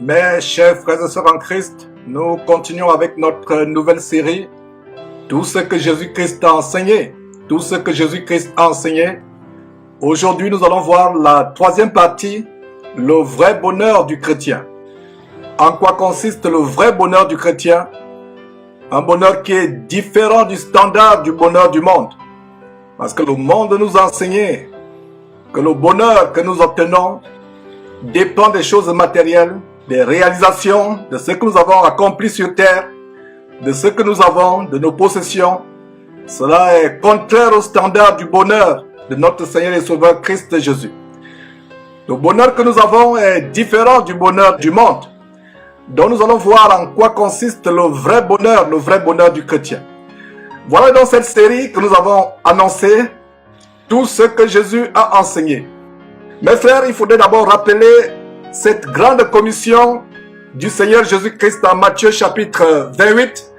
Mes chers frères et sœurs en Christ, nous continuons avec notre nouvelle série « Tout ce que Jésus-Christ a enseigné ». Tout ce que Jésus-Christ a enseigné. Aujourd'hui, nous allons voir la troisième partie, le vrai bonheur du chrétien. En quoi consiste le vrai bonheur du chrétien? Un bonheur qui est différent du standard du bonheur du monde. Parce que le monde nous a enseigné que le bonheur que nous obtenons dépend des choses matérielles, des réalisations, de ce que nous avons accompli sur terre, de ce que nous avons, de nos possessions. Cela est contraire au standard du bonheur de notre Seigneur et Sauveur Christ Jésus. Le bonheur que nous avons est différent du bonheur du monde. Donc nous allons voir en quoi consiste le vrai bonheur du chrétien. Voilà dans cette série que nous avons annoncé tout ce que Jésus a enseigné. Mes frères, il faudrait d'abord rappeler cette grande commission du Seigneur Jésus-Christ en Matthieu chapitre 28.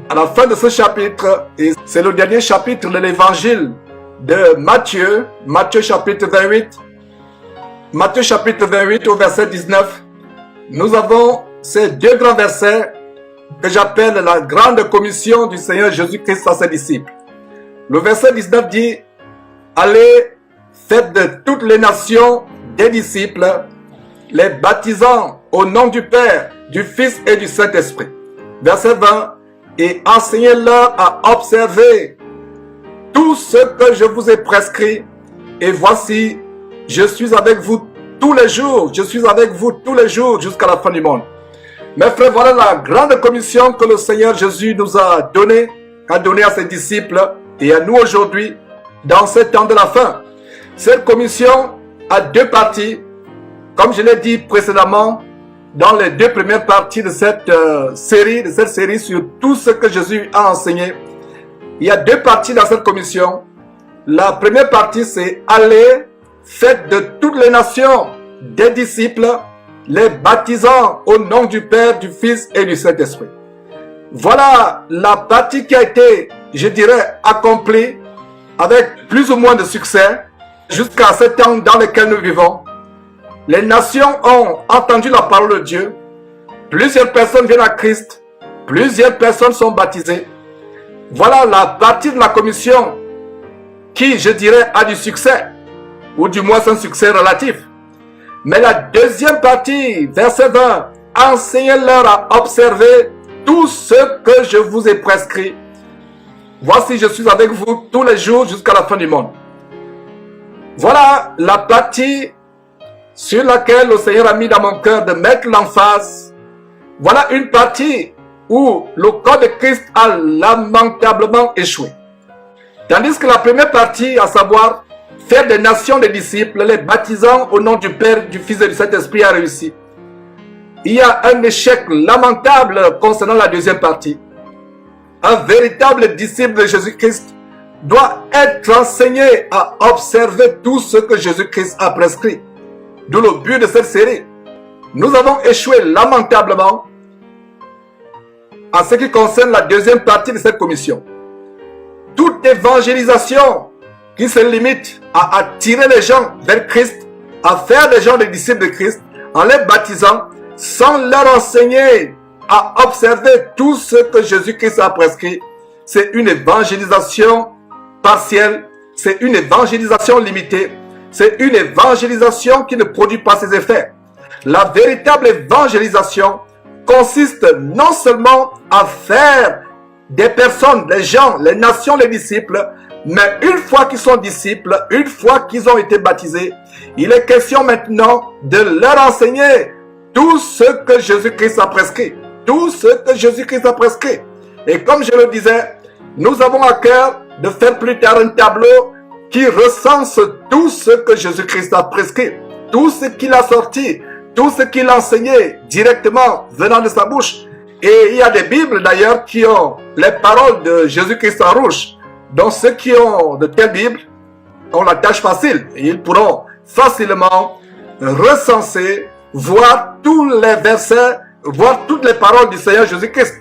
À la fin de ce chapitre, et c'est le dernier chapitre de l'évangile de Matthieu, Matthieu chapitre 28. Matthieu chapitre 28 au verset 19. Nous avons ces deux grands versets que j'appelle la grande commission du Seigneur Jésus-Christ à ses disciples. Le verset 19 dit: allez, faites de toutes les nations des disciples, les baptisant au nom du Père, du Fils et du Saint-Esprit. Verset 20, et enseignez-leur à observer tout ce que je vous ai prescrit. Et voici, je suis avec vous tous les jours. Je suis avec vous tous les jours jusqu'à la fin du monde. Mes frères, voilà la grande commission que le Seigneur Jésus nous a donnée à ses disciples et à nous aujourd'hui dans ce temps de la fin. Cette commission a deux parties. Comme je l'ai dit précédemment, dans les deux premières parties de cette série sur tout ce que Jésus a enseigné, il y a deux parties dans cette commission. La première partie, c'est aller, faites de toutes les nations des disciples, les baptisant au nom du Père, du Fils et du Saint-Esprit. Voilà la partie qui a été, je dirais, accomplie avec plus ou moins de succès jusqu'à ce temps dans lequel nous vivons. Les nations ont entendu la parole de Dieu. Plusieurs personnes viennent à Christ. Plusieurs personnes sont baptisées. Voilà la partie de la commission qui, je dirais, a du succès, ou du moins un succès relatif. Mais la deuxième partie, verset 20, enseignez-leur à observer tout ce que je vous ai prescrit. Voici, je suis avec vous tous les jours jusqu'à la fin du monde. Voilà la partie sur laquelle le Seigneur a mis dans mon cœur de mettre l'emphase. Voilà une partie où le corps de Christ a lamentablement échoué. Tandis que la première partie, à savoir faire des nations des disciples, les baptisant au nom du Père, du Fils et du Saint-Esprit, a réussi. Il y a un échec lamentable concernant la deuxième partie. Un véritable disciple de Jésus-Christ doit être enseigné à observer tout ce que Jésus-Christ a prescrit. D'où le but de cette série. Nous avons échoué lamentablement en ce qui concerne la deuxième partie de cette commission. Toute évangélisation qui se limite à attirer les gens vers Christ, à faire des gens des disciples de Christ, en les baptisant, sans leur enseigner à observer tout ce que Jésus-Christ a prescrit, c'est une évangélisation partielle, c'est une évangélisation limitée, c'est une évangélisation qui ne produit pas ses effets. La véritable évangélisation consiste non seulement à faire des personnes, les gens, les nations, les disciples, mais une fois qu'ils sont disciples, une fois qu'ils ont été baptisés, il est question maintenant de leur enseigner tout ce que Jésus-Christ a prescrit. Tout ce que Jésus-Christ a prescrit. Et comme je le disais, nous avons à cœur de faire plus tard un tableau qui recense tout ce que Jésus-Christ a prescrit, tout ce qu'il a sorti, tout ce qu'il a enseigné directement venant de sa bouche. Et il y a des Bibles d'ailleurs qui ont les paroles de Jésus-Christ en rouge. Donc ceux qui ont de telles Bibles ont la tâche facile. Et ils pourront facilement recenser, voir tous les versets, voir toutes les paroles du Seigneur Jésus-Christ.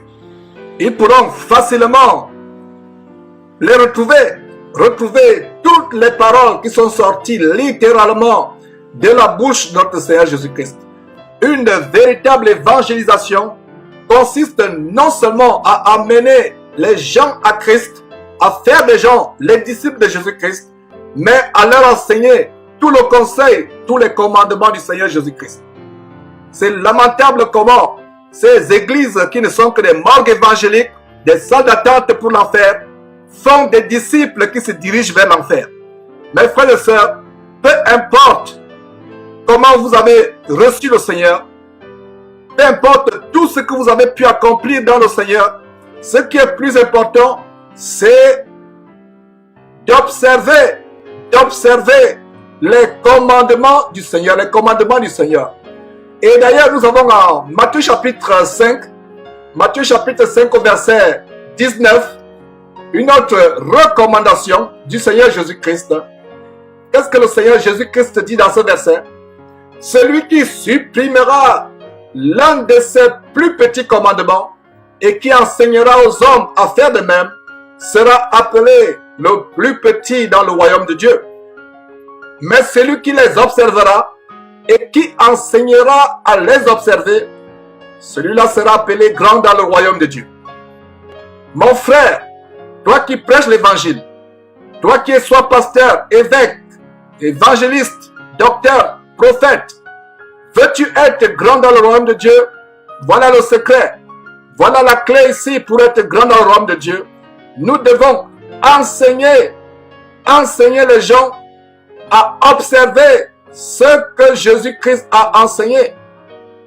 Ils pourront facilement les retrouver toutes les paroles qui sont sorties littéralement de la bouche de notre Seigneur Jésus-Christ. une véritable évangélisation consiste non seulement à amener les gens à Christ, à faire des gens les disciples de Jésus-Christ, mais à leur enseigner tout le conseil, tous les commandements du Seigneur Jésus-Christ. C'est lamentable comment ces églises qui ne sont que des morgues évangéliques, des salles d'attente pour l'enfer, font des disciples qui se dirigent vers l'enfer. Mes frères et sœurs, peu importe comment vous avez reçu le Seigneur, peu importe tout ce que vous avez pu accomplir dans le Seigneur, ce qui est plus important, c'est d'observer les commandements du Seigneur, Et d'ailleurs, nous avons en Matthieu chapitre 5 au verset 19, une autre recommandation du Seigneur Jésus-Christ. Qu'est-ce que le Seigneur Jésus-Christ dit dans ce verset? Celui qui supprimera l'un de ses plus petits commandements et qui enseignera aux hommes à faire de même sera appelé le plus petit dans le royaume de Dieu. Mais celui qui les observera et qui enseignera à les observer, celui-là sera appelé grand dans le royaume de Dieu. Mon frère, toi qui prêches l'évangile, toi qui sois pasteur, évêque, évangéliste, docteur, prophète, veux-tu être grand dans le royaume de Dieu? Voilà le secret. Voilà la clé ici pour être grand dans le royaume de Dieu. Nous devons enseigner les gens à observer ce que Jésus-Christ a enseigné.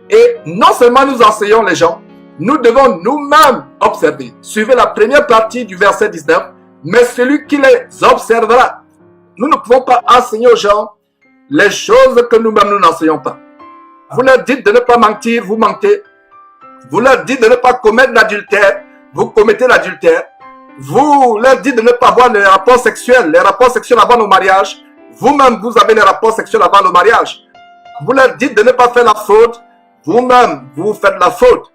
Et non seulement nous enseignons les gens, nous devons nous-mêmes observer. Suivez la première partie du verset 19. Mais celui qui les observera. Nous ne pouvons pas enseigner aux gens les choses que nous-mêmes nous n'enseignons pas. Vous leur dites de ne pas mentir, vous mentez. Vous leur dites de ne pas commettre l'adultère, vous commettez l'adultère. Vous leur dites de ne pas avoir les rapports sexuels avant le mariage. Vous-même, vous avez les rapports sexuels avant le mariage. Vous leur dites de ne pas faire la faute. Vous-même, vous faites la faute.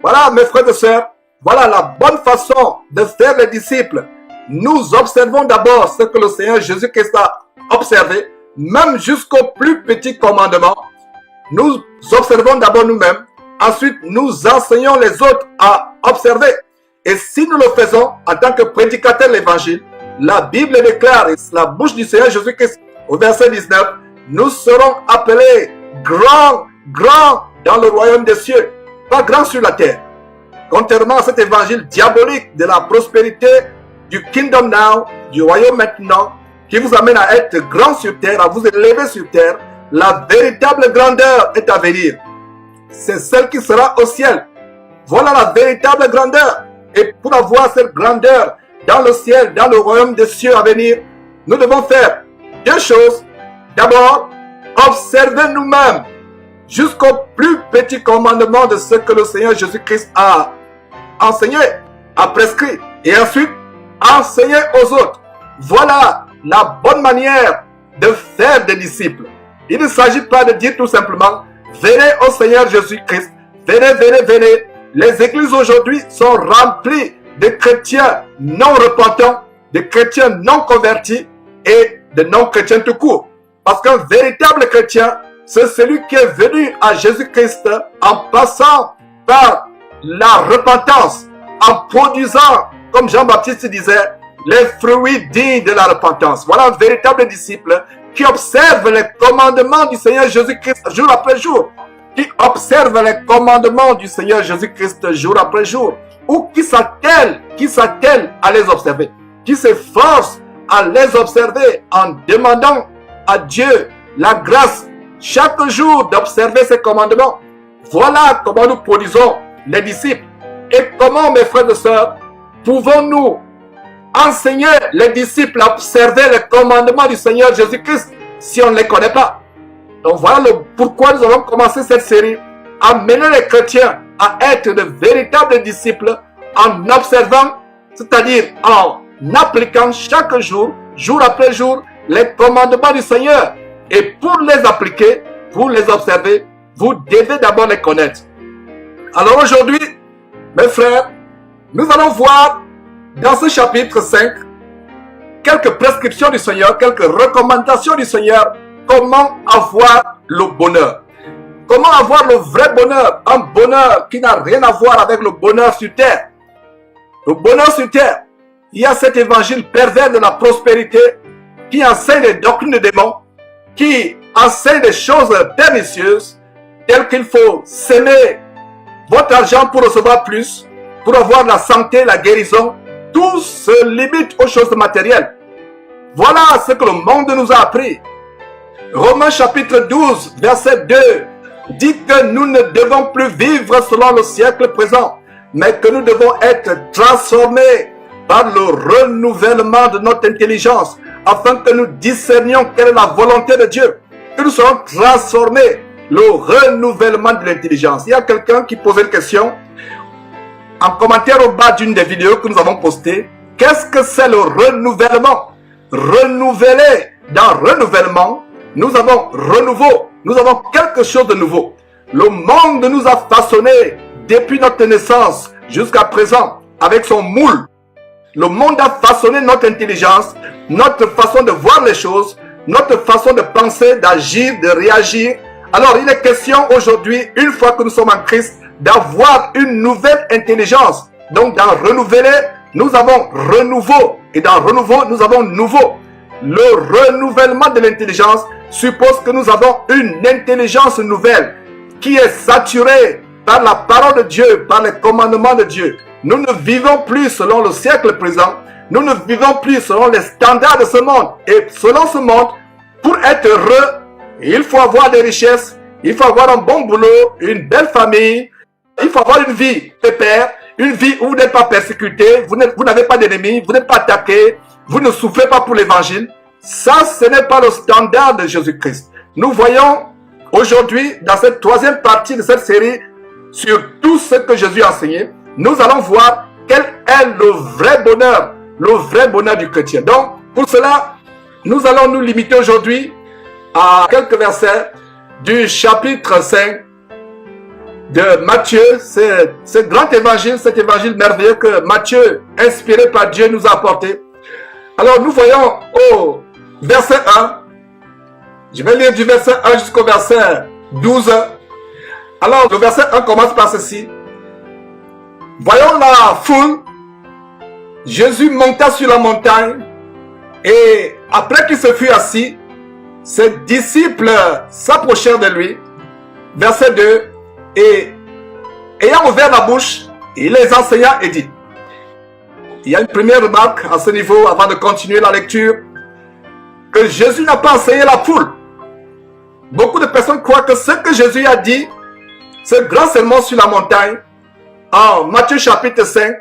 Voilà, mes frères et sœurs, voilà la bonne façon de faire les disciples. Nous observons d'abord ce que le Seigneur Jésus-Christ a observé, même jusqu'au plus petit commandement. Nous observons d'abord nous-mêmes. Ensuite, nous enseignons les autres à observer. Et si nous le faisons en tant que prédicateurs de l'évangile, la Bible déclare, et la bouche du Seigneur Jésus-Christ, au verset 19, nous serons appelés grands dans le royaume des cieux, pas grands sur la terre. Contrairement à cet évangile diabolique de la prospérité, du kingdom now, du royaume maintenant, qui vous amène à être grand sur terre, à vous élever sur terre, la véritable grandeur est à venir. C'est celle qui sera au ciel. Voilà la véritable grandeur. Et pour avoir cette grandeur dans le ciel, dans le royaume des cieux à venir, nous devons faire deux choses. D'abord, observer nous-mêmes jusqu'au plus petit commandement de ce que le Seigneur Jésus-Christ a enseigné, a prescrit. Et ensuite, enseigner aux autres. Voilà la bonne manière de faire des disciples. Il ne s'agit pas de dire tout simplement, venez au Seigneur Jésus-Christ, venez. Les églises aujourd'hui sont remplies de chrétiens non repentants, de chrétiens non convertis et de non-chrétiens tout court. Parce qu'un véritable chrétien, c'est celui qui est venu à Jésus-Christ en passant par la repentance, en produisant, comme Jean-Baptiste disait, les fruits dignes de la repentance. Voilà un véritable disciple qui observe les commandements du Seigneur Jésus-Christ jour après jour. Qui observe les commandements du Seigneur Jésus-Christ jour après jour. Ou qui s'attelle à les observer. Qui s'efforce à les observer en demandant à Dieu la grâce chaque jour d'observer ses commandements. Voilà comment nous produisons les disciples. Et comment, mes frères et sœurs, pouvons-nous enseigner les disciples à observer les commandements du Seigneur Jésus-Christ si on ne les connaît pas? Donc voilà pourquoi nous avons commencé cette série. Amener les chrétiens à être de véritables disciples en observant, c'est-à-dire en appliquant chaque jour, jour après jour, les commandements du Seigneur. Et pour les appliquer, pour les observer, vous devez d'abord les connaître. Alors aujourd'hui, mes frères, nous allons voir dans ce chapitre 5 quelques prescriptions du Seigneur, quelques recommandations du Seigneur, comment avoir le bonheur. Comment avoir le vrai bonheur? Un bonheur qui n'a rien à voir avec le bonheur sur terre. Le bonheur sur terre, il y a cet évangile pervers de la prospérité qui enseigne des doctrines de démons, qui enseigne des choses pernicieuses, telles qu'il faut s'aimer votre argent pour recevoir plus, pour avoir la santé, la guérison. Tout se limite aux choses matérielles. Voilà ce que le monde nous a appris. Romains chapitre 12, verset 2, dit que nous ne devons plus vivre selon le siècle présent, mais que nous devons être transformés par le renouvellement de notre intelligence, afin que nous discernions quelle est la volonté de Dieu, que nous soyons transformés, le renouvellement de l'intelligence. Il y a quelqu'un qui posait une question en commentaire au bas d'une des vidéos que nous avons postées. Qu'est-ce que c'est le renouvellement? Renouveler. Dans renouvellement, nous avons renouveau, nous avons quelque chose de nouveau. Le monde nous a façonnés depuis notre naissance jusqu'à présent avec son moule. Le monde a façonné notre intelligence, notre façon de voir les choses, notre façon de penser, d'agir, de réagir. Alors il est question aujourd'hui, une fois que nous sommes en Christ, d'avoir une nouvelle intelligence. Donc dans renouveler, nous avons renouveau. Et dans renouveau, nous avons nouveau. Le renouvellement de l'intelligence suppose que nous avons une intelligence nouvelle qui est saturée par la parole de Dieu, par les commandements de Dieu. Nous ne vivons plus selon le siècle présent. Nous ne vivons plus selon les standards de ce monde. Et selon ce monde, pour être heureux, il faut avoir des richesses, il faut avoir un bon boulot, une belle famille, il faut avoir une vie pépère, une vie où vous n'êtes pas persécuté, vous n'avez pas d'ennemis, vous n'êtes pas attaqué, vous ne souffrez pas pour l'évangile. Ça, ce n'est pas le standard de Jésus-Christ. Nous voyons aujourd'hui, dans cette troisième partie de cette série, sur tout ce que Jésus a enseigné, nous allons voir quel est le vrai bonheur du chrétien. Donc, pour cela, nous allons nous limiter aujourd'hui à quelques versets du chapitre 5 de Matthieu, ce grand évangile, cet évangile merveilleux que Matthieu, inspiré par Dieu, nous a apporté. Alors, nous voyons au verset 1, je vais lire du verset 1 jusqu'au verset 12. Alors, le verset 1 commence par ceci. Voyons la foule. Jésus monta sur la montagne et après qu'il se fut assis, ses disciples s'approchèrent de lui. Verset 2. Et ayant ouvert la bouche, il les enseigna et dit. Il y a une première remarque à ce niveau avant de continuer la lecture. Que Jésus n'a pas enseigné la foule. Beaucoup de personnes croient que ce que Jésus a dit, ce grand sermon sur la montagne, en Matthieu chapitre 5,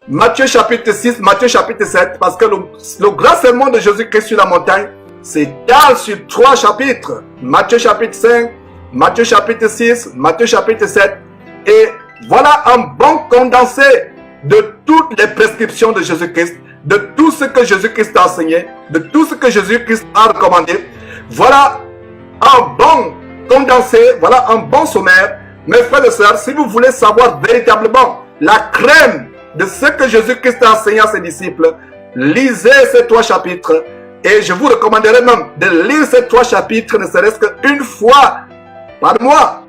Matthieu chapitre 6, Matthieu chapitre 7, parce que le grand sermon de Jésus-Christ sur la montagne s'étale sur 3 chapitres. Matthieu chapitre 5, Matthieu chapitre 6, Matthieu chapitre 7. Et voilà un bon condensé de toutes les prescriptions de Jésus-Christ, de tout ce que Jésus-Christ a enseigné, de tout ce que Jésus-Christ a recommandé. Voilà un bon condensé, voilà un bon sommaire. Mes frères et sœurs, si vous voulez savoir véritablement la crème de ce que Jésus-Christ a enseigné à ses disciples, lisez ces 3 chapitres. Et je vous recommanderais même de lire ces 3 chapitres, ne serait-ce qu'une fois par mois.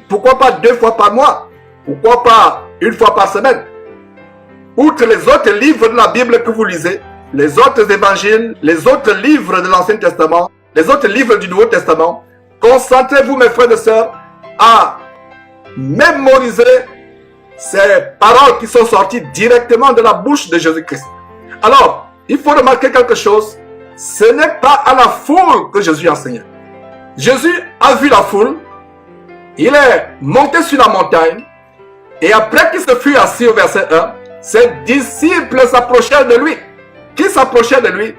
Pourquoi pas 2 fois par mois? Pourquoi pas 1 fois par semaine? Outre les autres livres de la Bible que vous lisez, les autres évangiles, les autres livres de l'Ancien Testament, les autres livres du Nouveau Testament, concentrez-vous, mes frères et sœurs, à mémoriser ces paroles qui sont sorties directement de la bouche de Jésus-Christ. Alors, il faut remarquer quelque chose. Ce n'est pas à la foule que Jésus enseignait. Jésus a vu la foule, il est monté sur la montagne, et après qu'il se fut assis au verset 1, ses disciples s'approchèrent de lui. Qui s'approchait de lui?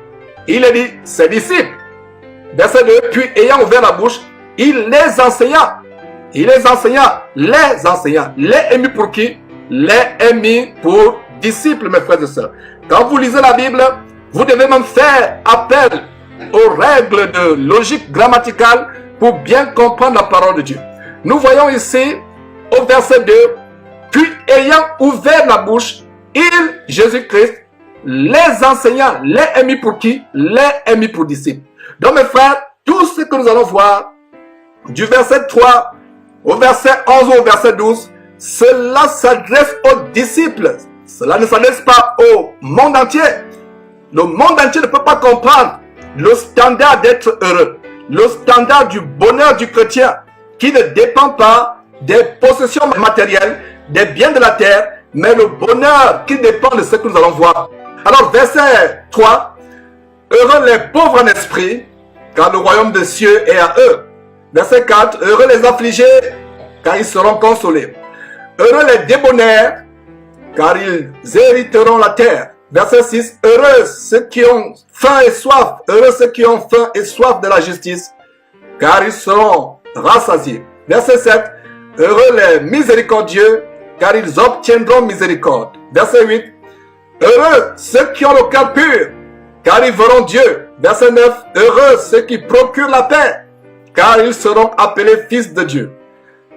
Il a dit, ses disciples. Verset 2, puis ayant ouvert la bouche, il les enseigna. Il les enseigna, les enseigna. Les émis pour qui? Les émis pour disciples, mes frères et sœurs. Quand vous lisez la Bible, vous devez même faire appel aux règles de logique grammaticale pour bien comprendre la parole de Dieu. Nous voyons ici, au verset 2, puis ayant ouvert la bouche, il, Jésus-Christ, les enseigna, les émis pour qui? Les émis pour disciples. Donc mes frères, tout ce que nous allons voir, du verset 3 au verset 11 ou au verset 12, cela s'adresse aux disciples. Cela ne s'adresse pas au monde entier. Le monde entier ne peut pas comprendre le standard d'être heureux, le standard du bonheur du chrétien, qui ne dépend pas des possessions matérielles, des biens de la terre, mais le bonheur qui dépend de ce que nous allons voir. Alors, verset 3, heureux les pauvres en esprit, car le royaume des cieux est à eux. Verset 4, heureux les affligés, car ils seront consolés. Heureux les débonnaires, car ils hériteront la terre. Verset 6, heureux ceux qui ont faim et soif, heureux ceux qui ont faim et soif de la justice, car ils seront rassasiés. Verset 7, heureux les miséricordieux, car ils obtiendront miséricorde. Verset 8, heureux ceux qui ont le cœur pur, car ils verront Dieu. Verset 9, heureux ceux qui procurent la paix, car ils seront appelés fils de Dieu.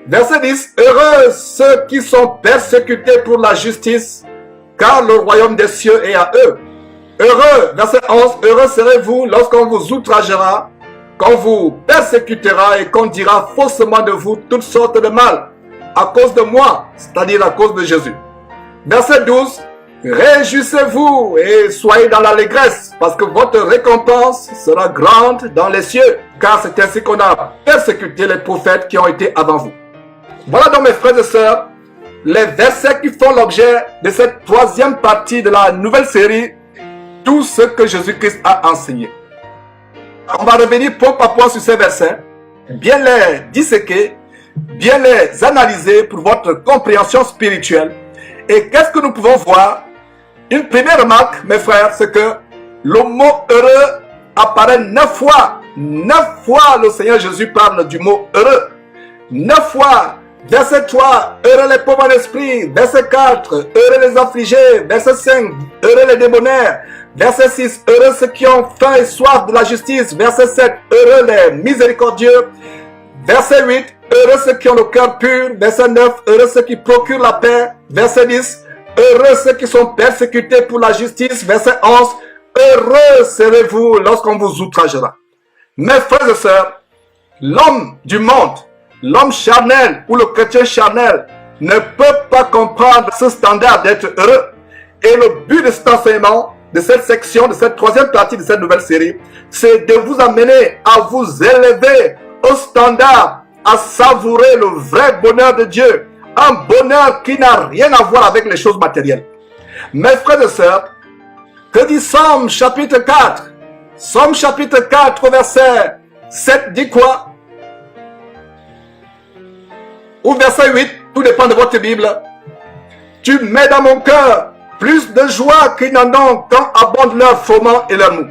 Verset 10, heureux ceux qui sont persécutés pour la justice, car le royaume des cieux est à eux. Heureux, verset 11, heureux serez-vous lorsqu'on vous outragera, qu'on vous persécutera et qu'on dira faussement de vous toutes sortes de mal, à cause de moi, c'est-à-dire à cause de Jésus. Verset 12, réjouissez-vous et soyez dans l'allégresse, parce que votre récompense sera grande dans les cieux, car c'est ainsi qu'on a persécuté les prophètes qui ont été avant vous. Voilà donc mes frères et sœurs, les versets qui font l'objet de cette troisième partie de la nouvelle série, tout ce que Jésus-Christ a enseigné. On va revenir point par point sur ces versets, bien les disséquer, bien les analyser pour votre compréhension spirituelle. Et qu'est-ce que nous pouvons voir? Une première remarque, mes frères, c'est que le mot heureux apparaît 9 fois. 9 fois le Seigneur Jésus parle du mot heureux. 9 fois. Verset 3, heureux les pauvres en esprit. Verset 4, heureux les affligés. Verset 5, heureux les débonnaires. Verset 6, heureux ceux qui ont faim et soif de la justice. Verset 7, heureux les miséricordieux. Verset 8, heureux ceux qui ont le cœur pur. Verset 9, heureux ceux qui procurent la paix. Verset 10, heureux ceux qui sont persécutés pour la justice. Verset 11, heureux serez-vous lorsqu'on vous outragera. Mes frères et sœurs, l'homme du monde, l'homme charnel ou le chrétien charnel ne peut pas comprendre ce standard d'être heureux. Et le but de cet enseignement, de cette section, de cette troisième partie de cette nouvelle série, c'est de vous amener à vous élever au standard, à savourer le vrai bonheur de Dieu. Un bonheur qui n'a rien à voir avec les choses matérielles. Mes frères et sœurs, que dit Somme chapitre 4? Somme chapitre 4 verset 7 dit quoi? Ou verset 8, tout dépend de votre Bible. Tu mets dans mon cœur plus de joie qu'ils n'en ont quand abondent leurs froment et leurs mou.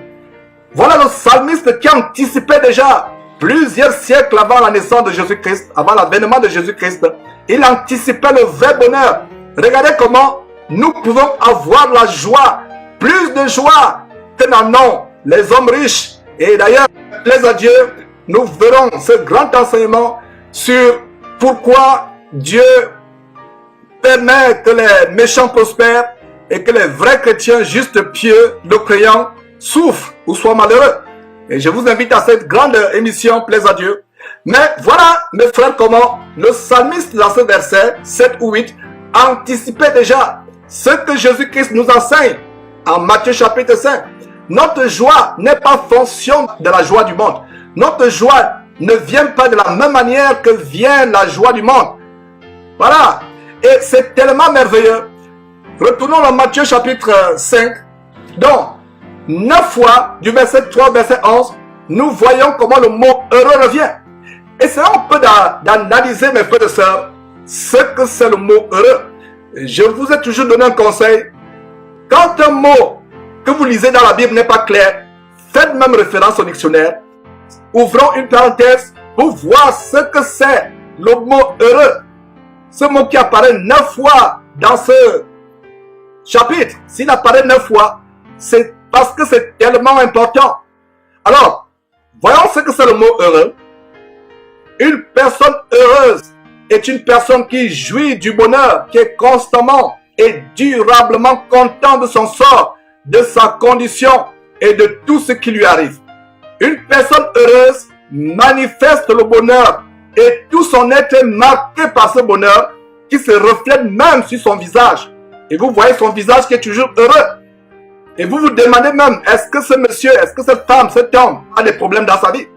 Voilà le psalmiste qui anticipait déjà plusieurs siècles avant la naissance de Jésus-Christ, avant l'avènement de Jésus-Christ. Il anticipait le vrai bonheur. Regardez comment nous pouvons avoir la joie, plus de joie que n'en ont les hommes riches. Et d'ailleurs, plaise à Dieu, nous verrons ce grand enseignement sur pourquoi Dieu permet que les méchants prospèrent et que les vrais chrétiens justes, pieux, le croyants, souffrent ou soient malheureux. Et je vous invite à cette grande émission, plaise à Dieu. Mais voilà, mes frères, comment le psalmiste dans ce verset 7 ou 8 anticipait déjà ce que Jésus-Christ nous enseigne en Matthieu chapitre 5. Notre joie n'est pas fonction de la joie du monde. Notre joie ne vient pas de la même manière que vient la joie du monde. Voilà. Et c'est tellement merveilleux. Retournons dans Matthieu chapitre 5. Donc, 9 fois, du verset 3 au verset 11, nous voyons comment le mot heureux revient. Et c'est un peu d'analyser, mes frères et sœurs, ce que c'est le mot heureux. Je vous ai toujours donné un conseil. Quand un mot que vous lisez dans la Bible n'est pas clair, faites même référence au dictionnaire. Ouvrons une parenthèse pour voir ce que c'est le mot heureux. Ce mot qui apparaît 9 fois dans ce chapitre. S'il apparaît 9 fois, c'est parce que c'est tellement important. Alors, voyons ce que c'est le mot heureux. Une personne heureuse est une personne qui jouit du bonheur, qui est constamment et durablement content de son sort, de sa condition et de tout ce qui lui arrive. Une personne heureuse manifeste le bonheur Et tout son être est marqué par ce bonheur qui se reflète même sur son visage. Et vous voyez son visage qui est toujours heureux. Et vous vous demandez même, est-ce que ce monsieur, est-ce que cette femme, cet homme a des problèmes dans sa vie?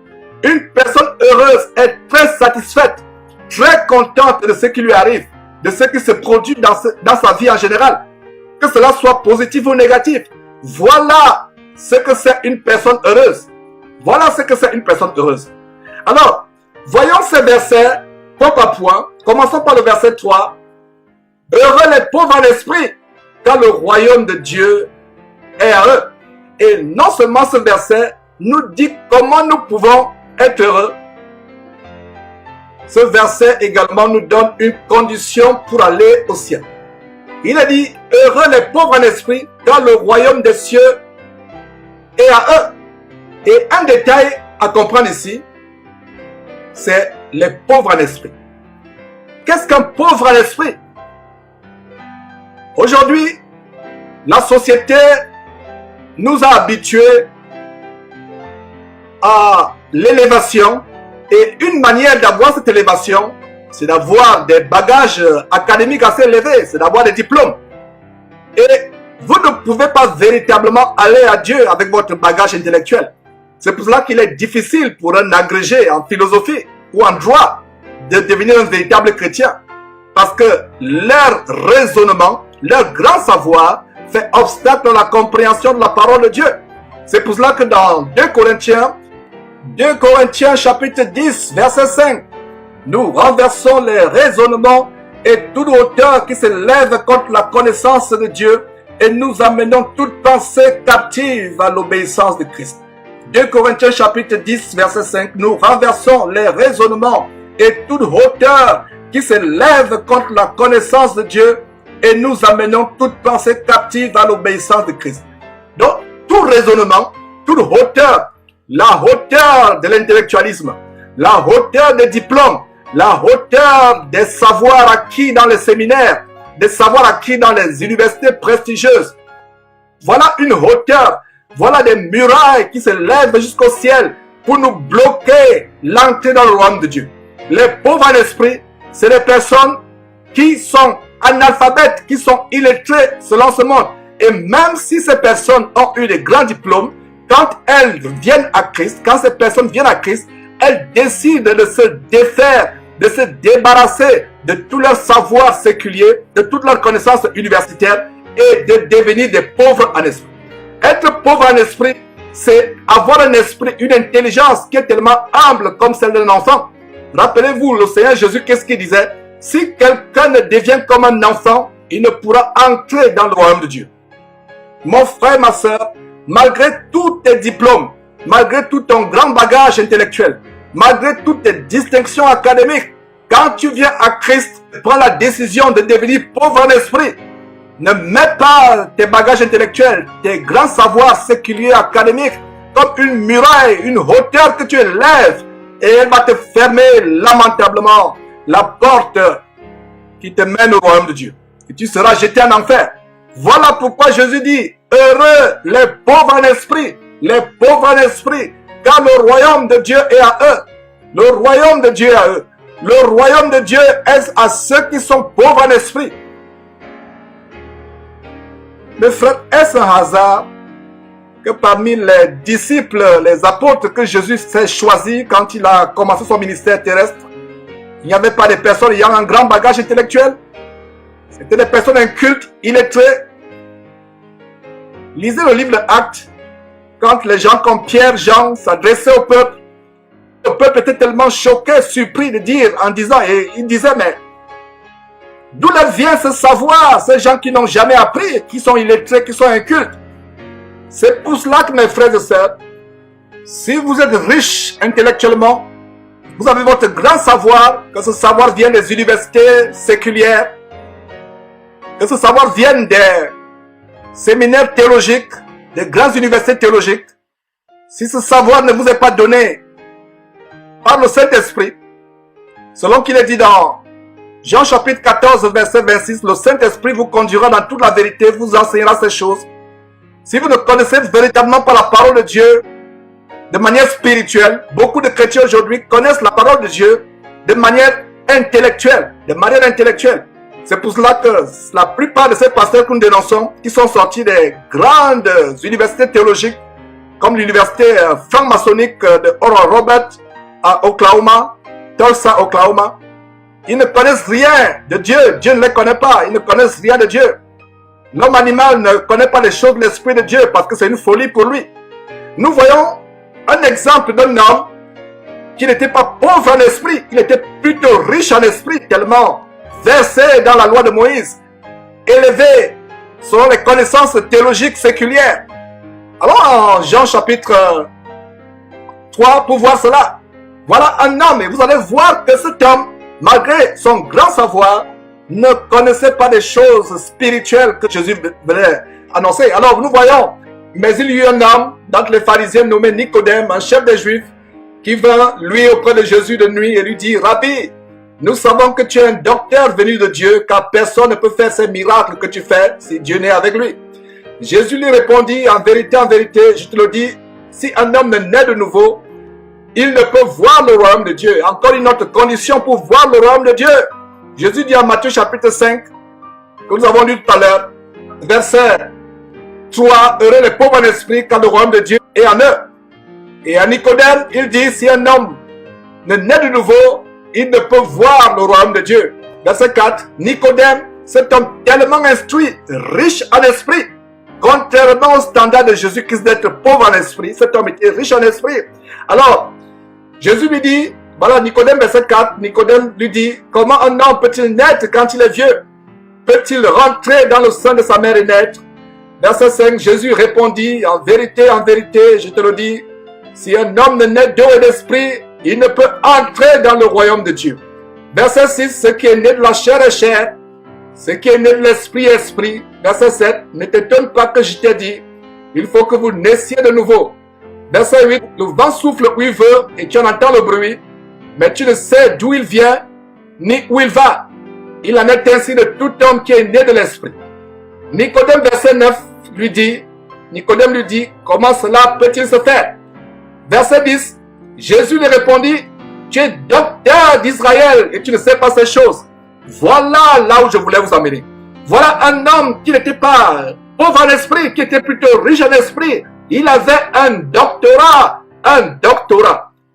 Une personne heureuse est très satisfaite, très contente de ce qui lui arrive, de ce qui se produit dans sa vie en général. Que cela soit positif ou négatif. Voilà ce que c'est une personne heureuse. Voilà ce que c'est une personne heureuse. Alors, voyons ces versets point par point. Commençons par le verset 3. Heureux les pauvres en esprit, car le royaume de Dieu est à eux. Et non seulement ce verset nous dit comment nous pouvons être heureux. Ce verset également nous donne une condition pour aller au ciel. Il a dit, heureux les pauvres en esprit, car le royaume des cieux est à eux. Et un détail à comprendre ici, c'est les pauvres en esprit. Qu'est-ce qu'un pauvre en esprit? Aujourd'hui, la société nous a habitués à l'élévation, et une manière d'avoir cette élévation, c'est d'avoir des bagages académiques assez élevés, c'est d'avoir des diplômes. Et vous ne pouvez pas véritablement aller à Dieu avec votre bagage intellectuel. C'est pour cela qu'il est difficile pour un agrégé en philosophie ou en droit de devenir un véritable chrétien. Parce que leur raisonnement, leur grand savoir fait obstacle à la compréhension de la parole de Dieu. C'est pour cela que dans 2 Corinthiens chapitre 10 verset 5, nous renversons les raisonnements et toute hauteur qui se lève contre la connaissance de Dieu et nous amenons toute pensée captive à l'obéissance de Christ. 2 Corinthiens chapitre 10 verset 5, nous renversons les raisonnements et toute hauteur qui se lève contre la connaissance de Dieu et nous amenons toute pensée captive à l'obéissance de Christ. Donc, tout raisonnement, toute hauteur, la hauteur de l'intellectualisme, la hauteur des diplômes, la hauteur des savoirs acquis dans les séminaires, des savoirs acquis dans les universités prestigieuses. Voilà une hauteur, voilà des murailles qui se lèvent jusqu'au ciel pour nous bloquer l'entrée dans le royaume de Dieu. Les pauvres en esprit, c'est les personnes qui sont analphabètes, qui sont illettrées selon ce monde. Et même si ces personnes ont eu des grands diplômes, quand elles viennent à Christ, quand ces personnes viennent à Christ, elles décident de se défaire, de se débarrasser de tout leur savoir séculier, de toute leur connaissance universitaire et de devenir des pauvres en esprit. Être pauvre en esprit, c'est avoir un esprit, une intelligence qui est tellement humble comme celle d'un enfant. Rappelez-vous, le Seigneur Jésus, qu'est-ce qu'il disait? Si quelqu'un ne devient comme un enfant, il ne pourra entrer dans le royaume de Dieu. Mon frère, ma soeur, malgré tous tes diplômes, malgré tout ton grand bagage intellectuel, malgré toutes tes distinctions académiques, quand tu viens à Christ, prends la décision de devenir pauvre en esprit. Ne mets pas tes bagages intellectuels, tes grands savoirs séculiers académiques comme une muraille, une hauteur que tu élèves et elle va te fermer lamentablement la porte qui te mène au royaume de Dieu. Et tu seras jeté en enfer. Voilà pourquoi Jésus dit, heureux les pauvres en esprit, car le royaume de Dieu est à eux. Le royaume de Dieu est à eux. Le royaume de Dieu est à ceux qui sont pauvres en esprit. Mes frères, est-ce un hasard que parmi les disciples, les apôtres que Jésus s'est choisi quand il a commencé son ministère terrestre, il n'y avait pas de personnes ayant un grand bagage intellectuel? C'était des personnes incultes, illettrées. Lisez le livre d'Actes, quand les gens comme Pierre, Jean s'adressaient au peuple était tellement choqué, surpris de dire, et il disait, mais d'où leur vient ce savoir, ces gens qui n'ont jamais appris, qui sont illettrés, qui sont incultes? C'est pour cela que mes frères et sœurs, si vous êtes riches intellectuellement, vous avez votre grand savoir, que ce savoir vienne des universités séculières, que ce savoir vienne des séminaires théologiques, des grandes universités théologiques. Si ce savoir ne vous est pas donné par le Saint-Esprit, selon qu'il est dit dans Jean chapitre 14, verset 26, le Saint-Esprit vous conduira dans toute la vérité, vous enseignera ces choses. Si vous ne connaissez véritablement pas la parole de Dieu de manière spirituelle, beaucoup de chrétiens aujourd'hui connaissent la parole de Dieu de manière intellectuelle. De manière intellectuelle. C'est pour cela que la plupart de ces pasteurs que nous dénonçons, qui sont sortis des grandes universités théologiques, comme l'université franc-maçonnique de Oral Roberts à Oklahoma, Tulsa, Oklahoma, ils ne connaissent rien de Dieu. Dieu ne les connaît pas. Ils ne connaissent rien de Dieu. L'homme animal ne connaît pas les choses de l'Esprit de Dieu parce que c'est une folie pour lui. Nous voyons un exemple d'un homme qui n'était pas pauvre en esprit. Il était plutôt riche en esprit, tellement versé dans la loi de Moïse, élevé selon les connaissances théologiques séculières. Allons en Jean chapitre 3 pour voir cela. Voilà un homme et vous allez voir que cet homme, malgré son grand savoir, ne connaissait pas des choses spirituelles que Jésus venait annoncer. Alors nous voyons, mais il y eut un homme d'entre les pharisiens nommé Nicodème, un chef des Juifs, qui vint lui auprès de Jésus de nuit et lui dit, Rabbi, nous savons que tu es un docteur venu de Dieu, car personne ne peut faire ces miracles que tu fais si Dieu n'est avec lui. Jésus lui répondit, en vérité, je te le dis, si un homme ne naît de nouveau, il ne peut voir le royaume de Dieu. Encore une autre condition pour voir le royaume de Dieu. Jésus dit en Matthieu chapitre 5, que nous avons lu tout à l'heure, verset 3, heureux les pauvres en esprit, car le royaume de Dieu est en eux. Et à Nicodème, il dit, si un homme ne naît de nouveau, il ne peut voir le royaume de Dieu. Verset 4, Nicodème, cet homme tellement instruit, riche en esprit, contrairement au standard de Jésus-Christ d'être pauvre en esprit, cet homme était riche en esprit. Alors, Jésus lui dit, voilà Nicodème, verset 4, Nicodème lui dit, comment un homme peut-il naître quand il est vieux? Peut-il rentrer dans le sein de sa mère et naître? Verset 5, Jésus répondit, en vérité, je te le dis, si un homme ne naît d'eau et d'esprit, il ne peut entrer dans le royaume de Dieu. Verset 6, ce qui est né de la chair est chair, ce qui est né de l'esprit est esprit. Verset 7, ne t'étonne pas que je t'ai dit, il faut que vous naissiez de nouveau. Verset 8, le vent souffle où il veut et tu en entends le bruit, mais tu ne sais d'où il vient, ni où il va. Il en est ainsi de tout homme qui est né de l'esprit. Nicodème, verset 9, Nicodème lui dit, comment cela peut-il se faire? Verset 10, Jésus lui répondit, tu es docteur d'Israël et tu ne sais pas ces choses. Voilà là où je voulais vous amener. Voilà un homme qui n'était pas pauvre en esprit, qui était plutôt riche en esprit. Il avait un doctorat,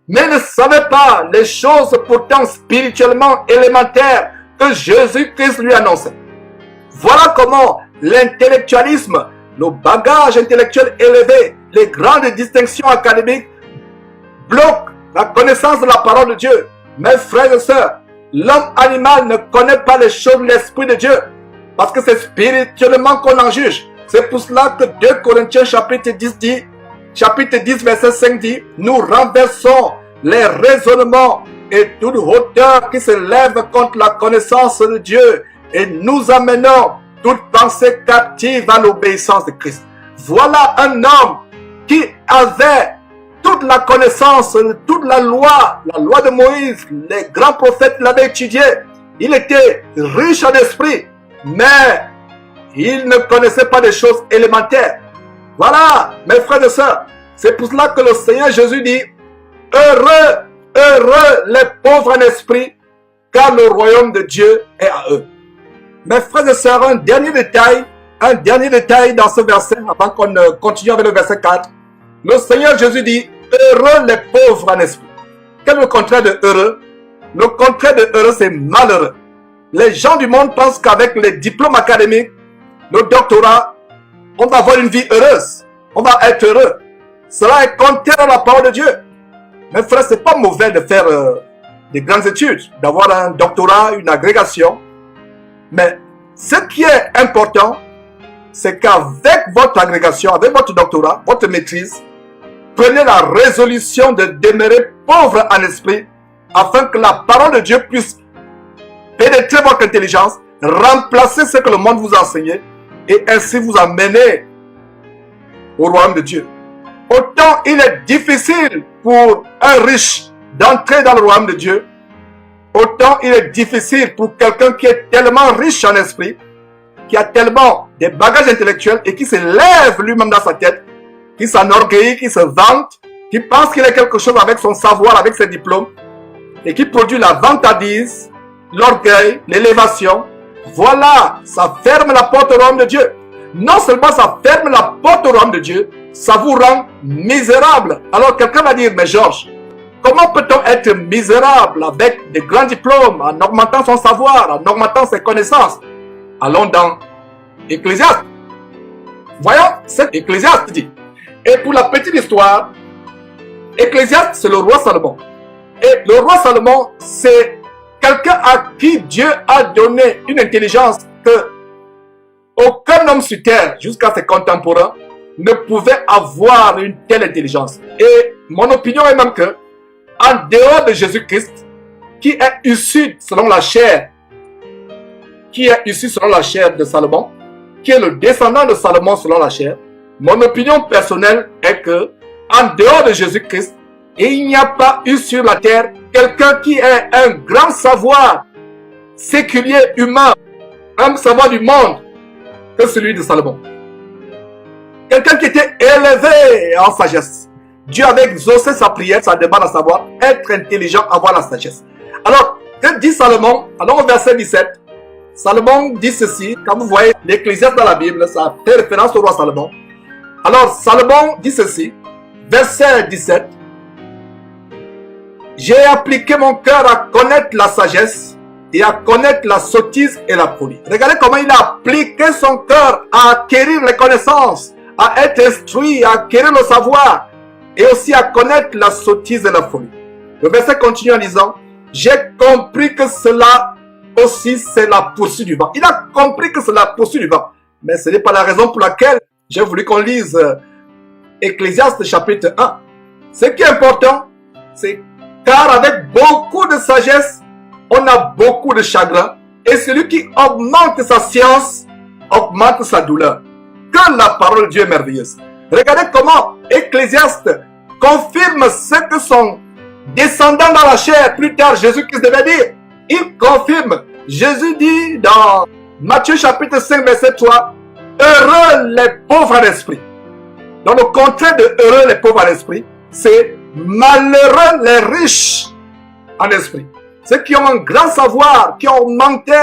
mais ne savait pas les choses pourtant spirituellement élémentaires que Jésus-Christ lui annonçait. Voilà comment l'intellectualisme, le bagage intellectuel élevé, les grandes distinctions académiques bloquent la connaissance de la parole de Dieu. Mes frères et sœurs, l'homme animal ne connaît pas les choses de l'Esprit de Dieu parce que c'est spirituellement qu'on en juge. C'est pour cela que 2 Corinthiens chapitre 10 verset 5 dit, nous renversons les raisonnements et toute hauteur qui se lève contre la connaissance de Dieu et nous amenons toute pensée captive à l'obéissance de Christ. Voilà un homme qui avait toute la connaissance, toute la loi de Moïse, les grands prophètes l'avaient étudié. Il était riche en esprit, mais il ne connaissait pas des choses élémentaires. Voilà, mes frères et sœurs, c'est pour cela que le Seigneur Jésus dit, heureux les pauvres en esprit, car le royaume de Dieu est à eux. Mes frères et sœurs, un dernier détail dans ce verset, avant qu'on continue avec le verset 4. Le Seigneur Jésus dit, heureux les pauvres en esprit. Quel est le contraire de heureux? Le contraire de heureux, c'est malheureux. Les gens du monde pensent qu'avec les diplômes académiques, le doctorat, on va avoir une vie heureuse. On va être heureux. Cela est contraire à la parole de Dieu. Mes frères, c'est pas mauvais de faire des grandes études, d'avoir un doctorat, une agrégation. Mais ce qui est important, c'est qu'avec votre agrégation, avec votre doctorat, votre maîtrise, prenez la résolution de demeurer pauvre en esprit, afin que la parole de Dieu puisse pénétrer votre intelligence, remplacer ce que le monde vous a enseigné, et ainsi vous amener au royaume de Dieu. Autant il est difficile pour un riche d'entrer dans le royaume de Dieu, autant il est difficile pour quelqu'un qui est tellement riche en esprit, qui a tellement des bagages intellectuels et qui se lève lui-même dans sa tête, qui s'enorgueillit, qui se vante, qui pense qu'il est quelque chose avec son savoir, avec ses diplômes. et qui produit la vantardise, l'orgueil, l'élévation, voilà, ça ferme la porte au royaume de Dieu. Non seulement ça ferme la porte au royaume de Dieu, ça vous rend misérable. Alors quelqu'un va dire, mais Georges, comment peut-on être misérable avec des grands diplômes, en augmentant son savoir, en augmentant ses connaissances? Allons dans Ecclésiaste. Voyons ce qu'Ecclésiaste dit. Et pour la petite histoire, Ecclésiaste, c'est le roi Salomon. Et le roi Salomon, c'est quelqu'un à qui Dieu a donné une intelligence que aucun homme sur terre, jusqu'à ses contemporains, ne pouvait avoir une telle intelligence. Et mon opinion est même que, en dehors de Jésus-Christ, qui est issu selon la chair, de Salomon, qui est le descendant de Salomon selon la chair, mon opinion personnelle est que, en dehors de Jésus-Christ, il n'y a pas eu sur la terre quelqu'un qui ait un grand savoir séculier humain, un savoir du monde, que celui de Salomon. Quelqu'un qui était élevé en sagesse. Dieu avait exaucé sa prière, sa demande à savoir être intelligent, avoir la sagesse. Alors, que dit Salomon? Alors au verset 17, Salomon dit ceci. Quand vous voyez l'Ecclésiaste dans la Bible, ça fait référence au roi Salomon. Alors, Salomon dit ceci, verset 17. J'ai appliqué mon cœur à connaître la sagesse et à connaître la sottise et la folie. Regardez comment il a appliqué son cœur à acquérir les connaissances, à être instruit, à acquérir le savoir et aussi à connaître la sottise et la folie. Le verset continue en disant, j'ai compris que cela aussi c'est la poursuite du vent. Il a compris que c'est la poursuite du vent. Mais ce n'est pas la raison pour laquelle j'ai voulu qu'on lise Ecclésiaste chapitre 1. Ce qui est important, c'est car avec beaucoup de sagesse, on a beaucoup de chagrin. Et celui qui augmente sa science, augmente sa douleur. Que la parole de Dieu est merveilleuse. Regardez comment Ecclésiaste confirme ce que son descendant dans la chair, plus tard Jésus-Christ devait dire. Il confirme. Jésus dit dans Matthieu chapitre 5 verset 3, heureux les pauvres en esprit. Donc le contraire de heureux les pauvres en esprit, c'est malheureux les riches en esprit. Ceux qui ont un grand savoir, qui ont augmenté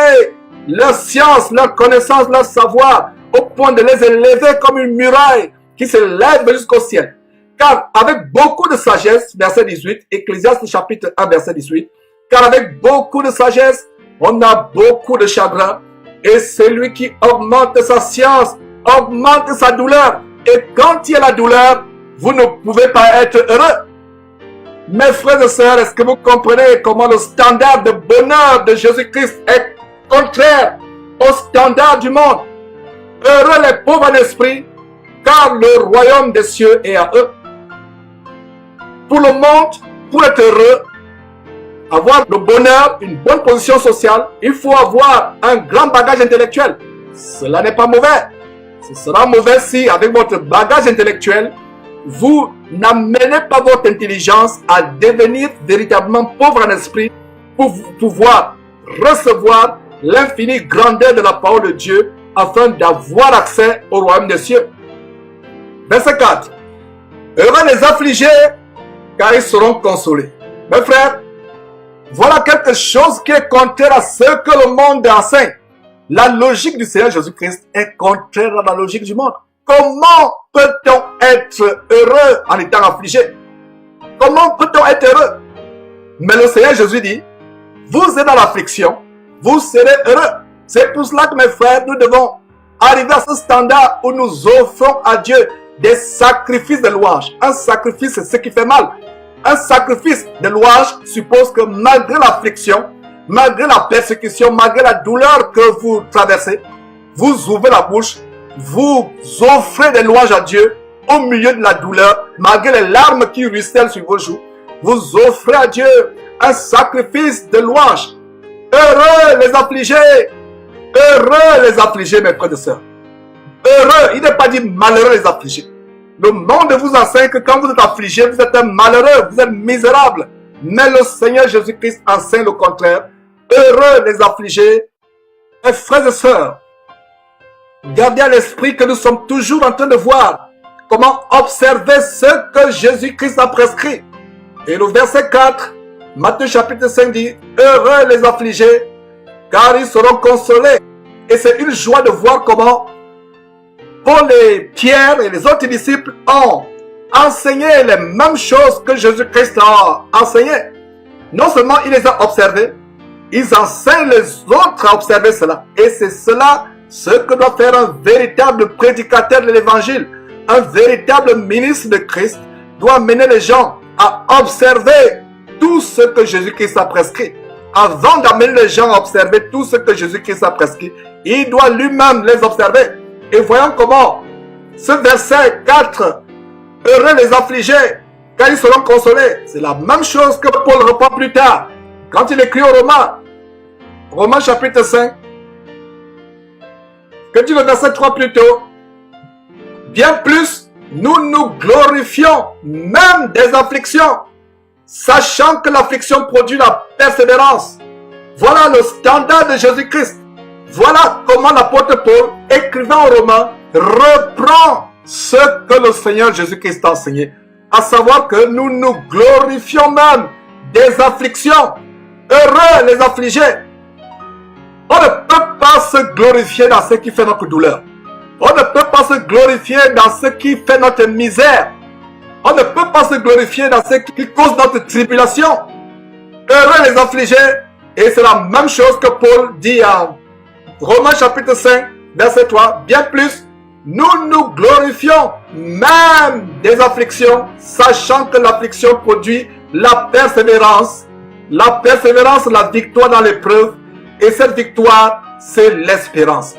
leur science, leur connaissance, leur savoir, au point de les élever comme une muraille qui se lève jusqu'au ciel. Car avec beaucoup de sagesse, verset 18, Ecclésiaste chapitre 1 verset 18, car avec beaucoup de sagesse, on a beaucoup de chagrin. Et celui qui augmente sa science, augmente sa douleur. Et quand il y a la douleur, vous ne pouvez pas être heureux. Mes frères et sœurs, est-ce que vous comprenez comment le standard de bonheur de Jésus-Christ est contraire au standard du monde? Heureux les pauvres en esprit, car le royaume des cieux est à eux. Pour le monde, pour être heureux, avoir le bonheur, une bonne position sociale, il faut avoir un grand bagage intellectuel. Cela n'est pas mauvais. Ce sera mauvais si, avec votre bagage intellectuel, vous n'amenez pas votre intelligence à devenir véritablement pauvre en esprit pour pouvoir recevoir l'infinie grandeur de la parole de Dieu afin d'avoir accès au royaume des cieux. Verset 4. Heureux les affligés, car ils seront consolés. Mes frères, voilà quelque chose qui est contraire à ce que le monde enseigne. La logique du Seigneur Jésus-Christ est contraire à la logique du monde. Comment peut-on être heureux en étant affligé? Comment peut-on être heureux? Mais le Seigneur Jésus dit, vous êtes dans l'affliction, vous serez heureux. C'est pour cela que mes frères, nous devons arriver à ce standard où nous offrons à Dieu des sacrifices de louange. Un sacrifice, c'est ce qui fait mal. Un sacrifice de louange suppose que malgré l'affliction, malgré la persécution, malgré la douleur que vous traversez, vous ouvrez la bouche, vous offrez des louanges à Dieu au milieu de la douleur, malgré les larmes qui ruissellent sur vos joues. Vous offrez à Dieu un sacrifice de louange. Heureux les affligés, mes frères et sœurs. Heureux, il n'est pas dit malheureux les affligés. Le monde vous enseigne que quand vous êtes affligé, vous êtes un malheureux, vous êtes misérable. Mais le Seigneur Jésus-Christ enseigne le contraire. Heureux les affligés. Mes frères et sœurs, gardez à l'esprit que nous sommes toujours en train de voir comment observer ce que Jésus-Christ a prescrit. Et le verset 4 Matthieu chapitre 5 dit, heureux les affligés, car ils seront consolés. Et c'est une joie de voir comment Paul et Pierre et les autres disciples ont enseigné les mêmes choses que Jésus-Christ a enseigné. Non seulement il les a observés, ils enseignent les autres à observer cela. Et c'est cela ce que doit faire un véritable prédicateur de l'évangile. Un véritable ministre de Christ doit mener les gens à observer tout ce que Jésus-Christ a prescrit. Avant d'amener les gens à observer tout ce que Jésus-Christ a prescrit, il doit lui-même les observer. Et voyons comment ce verset 4, heureux les affligés, car ils seront consolés. C'est la même chose que Paul reprend plus tard, quand il écrit aux Romains. Romains chapitre 5, que dit le verset 3 plus tôt. Bien plus, nous nous glorifions même des afflictions, sachant que l'affliction produit la persévérance. Voilà le standard de Jésus-Christ. Voilà comment l'apôtre Paul, écrivant aux Romains, reprend ce que le Seigneur Jésus-Christ a enseigné. À savoir que nous nous glorifions même des afflictions. Heureux les affligés. On ne peut pas se glorifier dans ce qui fait notre douleur. On ne peut pas se glorifier dans ce qui fait notre misère. On ne peut pas se glorifier dans ce qui cause notre tribulation. Heureux les affligés. Et c'est la même chose que Paul dit en Romains chapitre 5, verset 3. Bien plus, nous nous glorifions même des afflictions, sachant que l'affliction produit la persévérance. La persévérance, la victoire dans l'épreuve. Et cette victoire, c'est l'espérance.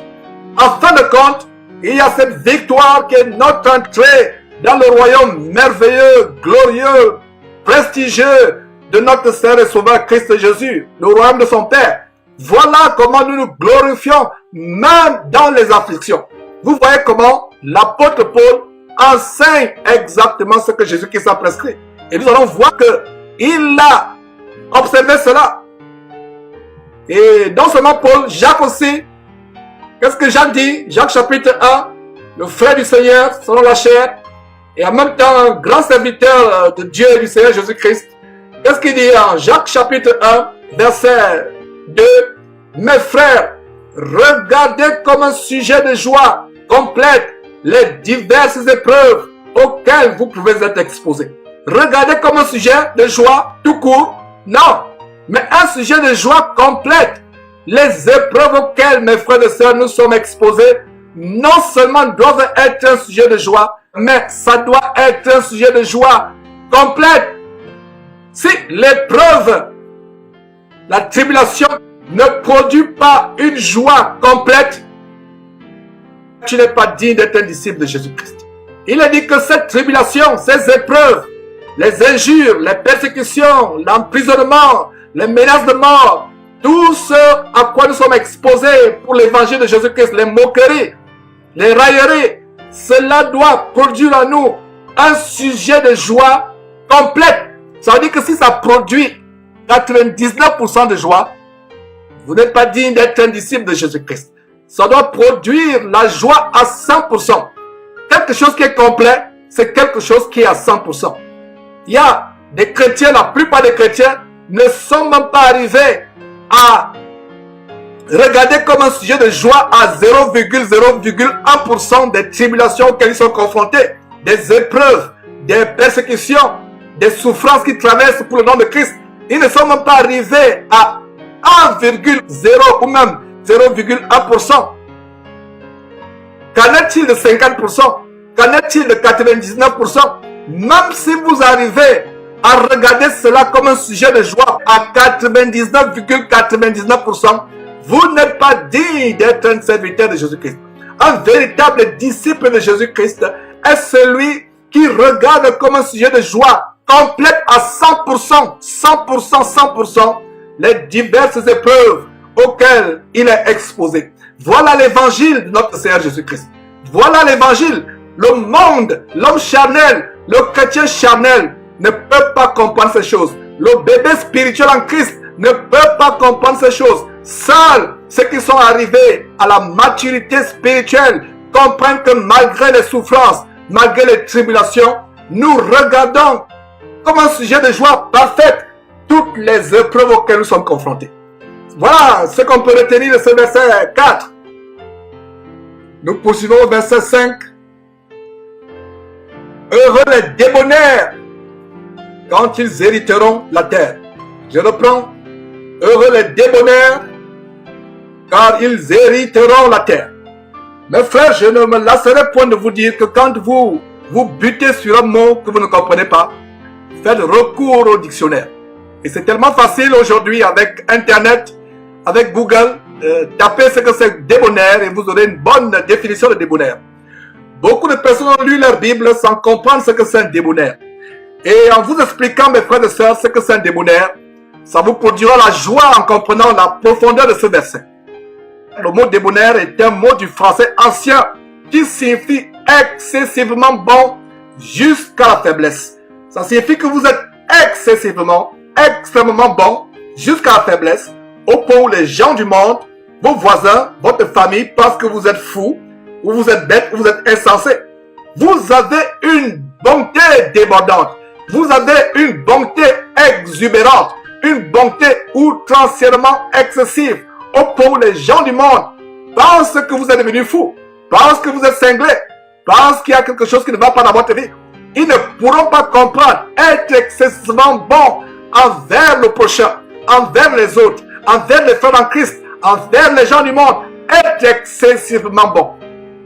En fin de compte, il y a cette victoire qui est notre entrée dans le royaume merveilleux, glorieux, prestigieux de notre Seigneur et Sauveur Christ Jésus, le royaume de son Père. Voilà comment nous nous glorifions même dans les afflictions. Vous voyez comment l'apôtre Paul enseigne exactement ce que Jésus-Christ a prescrit. Et nous allons voir qu'il a observé cela. Et non seulement Paul, Jacques aussi. Qu'est-ce que Jacques dit? Jacques chapitre 1, le frère du Seigneur selon la chair, et en même temps un grand serviteur de Dieu et du Seigneur Jésus-Christ. Qu'est-ce qu'il dit en Jacques chapitre 1, verset 2? Mes frères, regardez comme un sujet de joie complète les diverses épreuves auxquelles vous pouvez être exposés. Regardez comme un sujet de joie tout court? Non, mais un sujet de joie complète. Les épreuves auxquelles, mes frères et sœurs, nous sommes exposés, non seulement doivent être un sujet de joie, mais ça doit être un sujet de joie complète. Si l'épreuve, la tribulation ne produit pas une joie complète, tu n'es pas digne d'être un disciple de Jésus-Christ. Il a dit que cette tribulation, ces épreuves, les injures, les persécutions, l'emprisonnement, les menaces de mort, tout ce à quoi nous sommes exposés pour l'évangile de Jésus-Christ, les moqueries, les railleries, cela doit produire en nous un sujet de joie complète. Ça veut dire que si ça produit 99% de joie, vous n'êtes pas digne d'être un disciple de Jésus-Christ. Ça doit produire la joie à 100%. Quelque chose qui est complet, c'est quelque chose qui est à 100%. Il y a des chrétiens, la plupart des chrétiens ne sont même pas arrivés à regarder comme un sujet de joie à 0,01% des tribulations auxquelles ils sont confrontés, des épreuves, des persécutions, des souffrances qu'ils traversent pour le nom de Christ. Ils ne sont même pas arrivés à 1,0 ou même 0,1%. Qu'en est-il de 50%? Qu'en est-il de 99%? Même si vous arrivez à regarder cela comme un sujet de joie à 99,99%, vous n'êtes pas digne d'être un serviteur de Jésus-Christ. Un véritable disciple de Jésus-Christ est celui qui regarde comme un sujet de joie complète à 100%, 100%, les diverses épreuves auxquelles il est exposé. Voilà l'évangile de notre Seigneur Jésus-Christ. Voilà l'évangile. Le monde, l'homme charnel, le chrétien charnel ne peut pas comprendre ces choses. Le bébé spirituel en Christ ne peut pas comprendre ces choses. Seuls ceux qui sont arrivés à la maturité spirituelle comprennent que malgré les souffrances, malgré les tribulations, nous regardons comme un sujet de joie parfaite toutes les épreuves auxquelles nous sommes confrontés. Voilà ce qu'on peut retenir de ce verset 4. Nous poursuivons au verset 5. Heureux les débonnaires quand ils hériteront la terre. Je reprends. Heureux les débonnaires car ils hériteront la terre. Mes frères, je ne me lasserai point de vous dire que quand vous butez sur un mot que vous ne comprenez pas, faites recours au dictionnaire. Et c'est tellement facile aujourd'hui avec Internet, avec Google, tapez ce que c'est débonnaire et vous aurez une bonne définition de débonnaire. Beaucoup de personnes ont lu leur Bible sans comprendre ce que c'est un débonnaire. Et en vous expliquant, mes frères et sœurs, ce que c'est un débonnaire, ça vous produira la joie en comprenant la profondeur de ce verset. Le mot débonnaire est un mot du français ancien qui signifie excessivement bon jusqu'à la faiblesse. Ça signifie que vous êtes extrêmement bon jusqu'à la faiblesse, au point où les gens du monde, vos voisins, votre famille pensent que vous êtes fou, ou vous êtes bête, ou vous êtes insensé. Vous avez une bonté débordante. Vous avez une bonté exubérante. Une bonté outrancièrement excessive. Au point où les gens du monde pensent que vous êtes devenu fou. Pensent que vous êtes cinglé. Pensent qu'il y a quelque chose qui ne va pas dans votre vie. Ils ne pourront pas comprendre. Être excessivement bon envers le prochain. Envers les autres. Envers les frères en Christ. Envers les gens du monde. Être excessivement bon.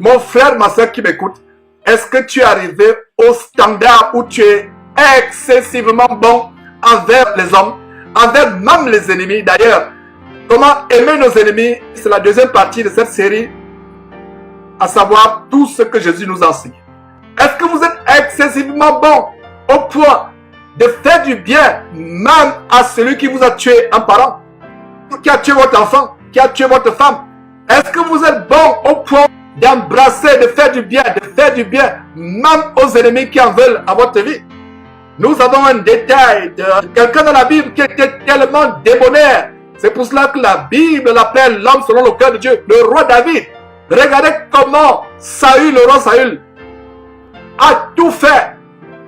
Mon frère, ma soeur qui m'écoute, est-ce que tu es arrivé au standard où tu es excessivement bon envers les hommes, envers même les ennemis? D'ailleurs, comment aimer nos ennemis, c'est la deuxième partie de cette série, à savoir tout ce que Jésus nous enseigne. Est-ce que vous êtes excessivement bon au point de faire du bien même à celui qui vous a tué un parent, qui a tué votre enfant, qui a tué votre femme? Est-ce que vous êtes bon au point d'embrasser, de faire du bien même aux ennemis qui en veulent à votre vie? Nous avons un détail de quelqu'un dans la Bible qui était tellement débonnaire. C'est pour cela que la Bible l'appelle l'homme selon le cœur de Dieu, le roi David. Regardez comment Saül, le roi Saül, a tout fait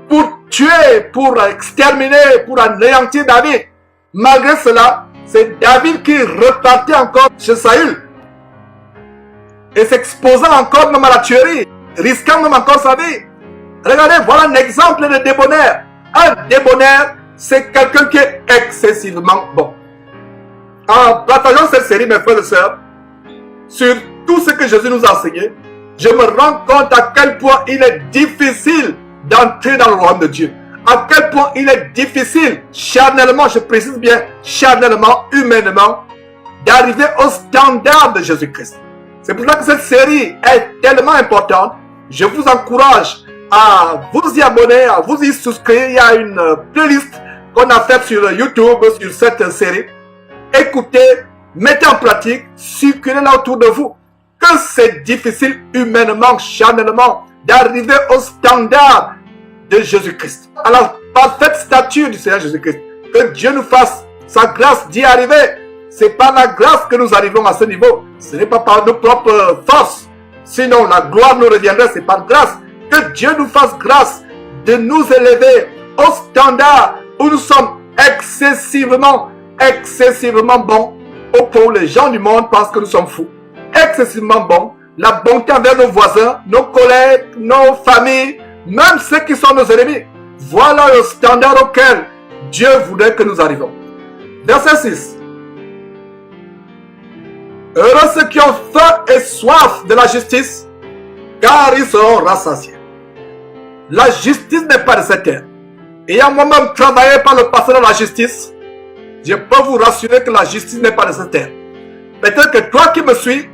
pour tuer, pour exterminer, pour anéantir David. Malgré cela, c'est David qui repartait encore chez Saül et s'exposant encore même à la tuerie, risquant même encore sa vie. Regardez, voilà un exemple de débonnaire. Un débonnaire, c'est quelqu'un qui est excessivement bon. En partageant cette série, mes frères et sœurs, sur tout ce que Jésus nous a enseigné, je me rends compte à quel point il est difficile d'entrer dans le royaume de Dieu. À quel point il est difficile, charnellement, je précise bien, charnellement, humainement, d'arriver au standard de Jésus-Christ. C'est pour ça que cette série est tellement importante. Je vous encourage à vous y abonner, à vous y souscrire. Il y a une playlist qu'on a faite sur YouTube sur cette série. Écoutez, mettez en pratique, circulez-la autour de vous. Que c'est difficile humainement, charnellement, d'arriver au standard de Jésus-Christ, à la parfaite stature du Seigneur Jésus-Christ. Que Dieu nous fasse sa grâce d'y arriver. C'est par la grâce que nous arrivons à ce niveau. Ce n'est pas par nos propres forces. Sinon, la gloire nous reviendrait, c'est par grâce. Que Dieu nous fasse grâce de nous élever au standard où nous sommes excessivement bons, au point où les gens du monde pensent que nous sommes fous. Excessivement bons. La bonté envers nos voisins, nos collègues, nos familles, même ceux qui sont nos ennemis. Voilà le standard auquel Dieu voudrait que nous arrivions. Verset 6. Heureux ceux qui ont faim et soif de la justice, car ils seront rassasiés. La justice n'est pas de cette terre. Ayant moi-même travaillé par le passé dans la justice, je peux vous rassurer que la justice n'est pas de cette terre. Peut-être que toi qui me suis,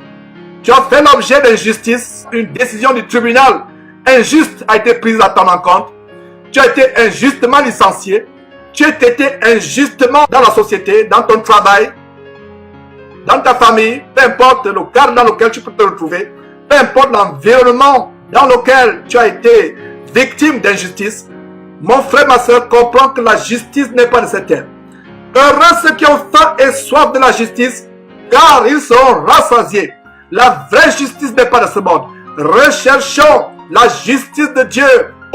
tu as fait l'objet d'injustice, une décision du tribunal injuste a été prise à ton encontre. Tu as été injustement licencié. Tu as été injustement dans la société, dans ton travail, dans ta famille, peu importe le cadre dans lequel tu peux te retrouver, peu importe l'environnement dans lequel tu as été victime d'injustice. Mon frère, ma soeur, comprends que la justice n'est pas de cette terre. Heureux ceux qui ont faim et soif de la justice, car ils seront rassasiés. La vraie justice n'est pas de ce monde. Recherchons la justice de Dieu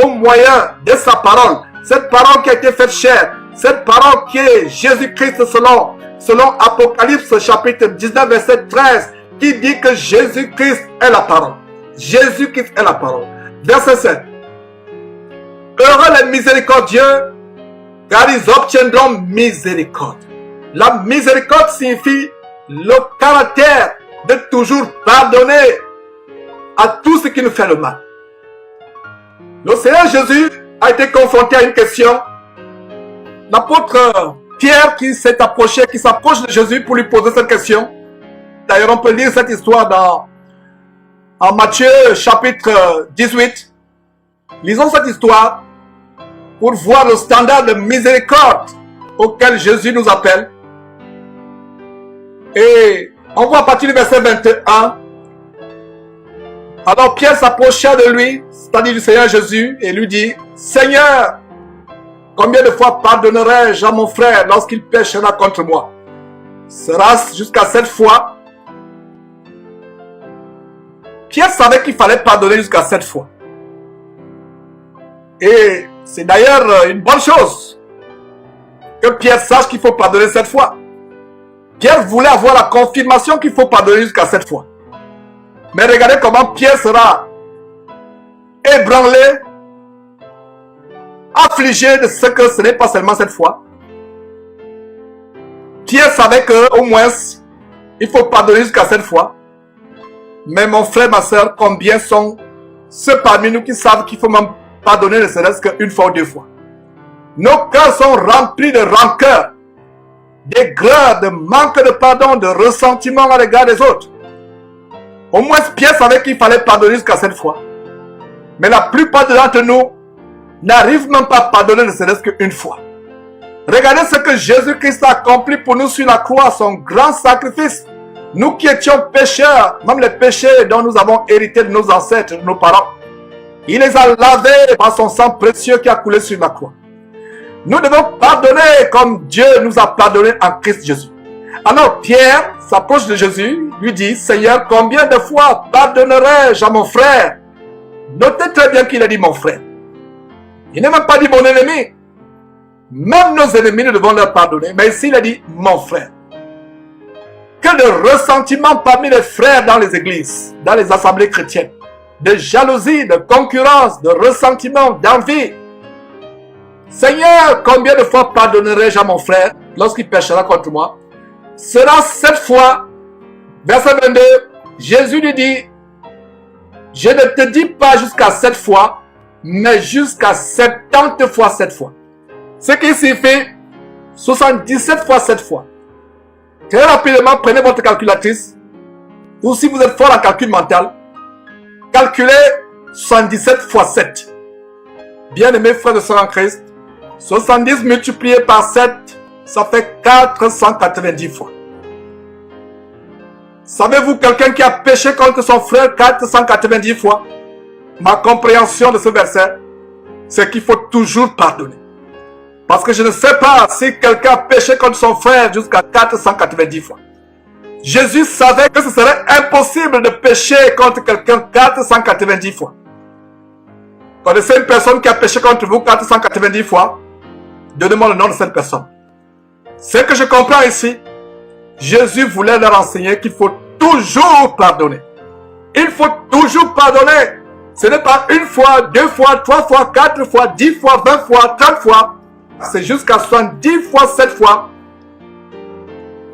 au moyen de sa parole. Cette parole qui a été faite chair, Cette parole qui est Jésus-Christ selon Apocalypse chapitre 19, verset 13, qui dit que Jésus-Christ est la parole. Jésus-Christ est la parole. Verset 7. Heureux les miséricordieux, car ils obtiendront miséricorde. La miséricorde signifie le caractère de toujours pardonner à tout ce qui nous fait le mal. Le Seigneur Jésus a été confronté à une question. L'apôtre Pierre qui s'est approché, qui s'approche de Jésus pour lui poser cette question. D'ailleurs, on peut lire cette histoire en Matthieu chapitre 18. Lisons cette histoire pour voir le standard de miséricorde auquel Jésus nous appelle. Et on voit à partir du verset 21. Alors Pierre s'approcha de lui, c'est-à-dire du Seigneur Jésus, et lui dit, Seigneur, combien de fois pardonnerai-je à mon frère lorsqu'il péchera contre moi? Sera-ce jusqu'à 7 fois? Pierre savait qu'il fallait pardonner jusqu'à 7 fois. Et c'est d'ailleurs une bonne chose que Pierre sache qu'il faut pardonner 7 fois. Pierre voulait avoir la confirmation qu'il faut pardonner jusqu'à 7 fois. Mais regardez comment Pierre sera ébranlé, affligé de ce que ce n'est pas seulement 7 fois. Pierre savait qu'au moins, il faut pardonner jusqu'à 7 fois. Mais mon frère, ma soeur, combien sont ceux parmi nous qui savent qu'il faut même pardonner ne serait-ce qu'une fois ou 2 fois. Nos cœurs sont remplis de rancœur, d'aigreur, de manque de pardon, de ressentiment à l'égard des autres. Au moins, Pierre savait qu'il fallait pardonner jusqu'à 7 fois. Mais la plupart d'entre nous n'arrivent même pas à pardonner ne serait-ce qu'une fois. Regardez ce que Jésus-Christ a accompli pour nous sur la croix, son grand sacrifice. Nous qui étions pécheurs, même les péchés dont nous avons hérité de nos ancêtres, de nos parents, il les a lavés par son sang précieux qui a coulé sur la croix. Nous devons pardonner comme Dieu nous a pardonné en Christ Jésus. Alors Pierre s'approche de Jésus, lui dit, Seigneur, combien de fois pardonnerai-je à mon frère? Notez très bien qu'il a dit mon frère. Il n'a même pas dit mon ennemi. Même nos ennemis, nous devons leur pardonner. Mais ici, il a dit mon frère. Que de ressentiment parmi les frères dans les églises, dans les assemblées chrétiennes. De jalousie, de concurrence, de ressentiment, d'envie. Seigneur, combien de fois pardonnerai-je à mon frère lorsqu'il péchera contre moi? Sera 7 fois. Verset 22, Jésus lui dit, je ne te dis pas jusqu'à 7 fois, mais jusqu'à 70 fois 7 fois. Ce qui signifie 77 fois 7 fois. Très rapidement, prenez votre calculatrice, ou si vous êtes fort en calcul mental, calculez 77 fois 7. Bien-aimés frères et sœurs en Christ, 70 multiplié par 7, ça fait 490 fois. Savez-vous quelqu'un qui a péché contre son frère 490 fois? Ma compréhension de ce verset, c'est qu'il faut toujours pardonner. Parce que je ne sais pas si quelqu'un a péché contre son frère jusqu'à 490 fois. Jésus savait que ce serait impossible de pécher contre quelqu'un 490 fois. Connaissez une personne qui a péché contre vous 490 fois? Donnez-moi le nom de cette personne. Ce que je comprends ici, Jésus voulait leur enseigner qu'il faut toujours pardonner. Il faut toujours pardonner. Ce n'est pas une fois, 2 fois, 3 fois, 4 fois, 10 fois, 20 fois, 30 fois. C'est jusqu'à 70 fois, 7 fois.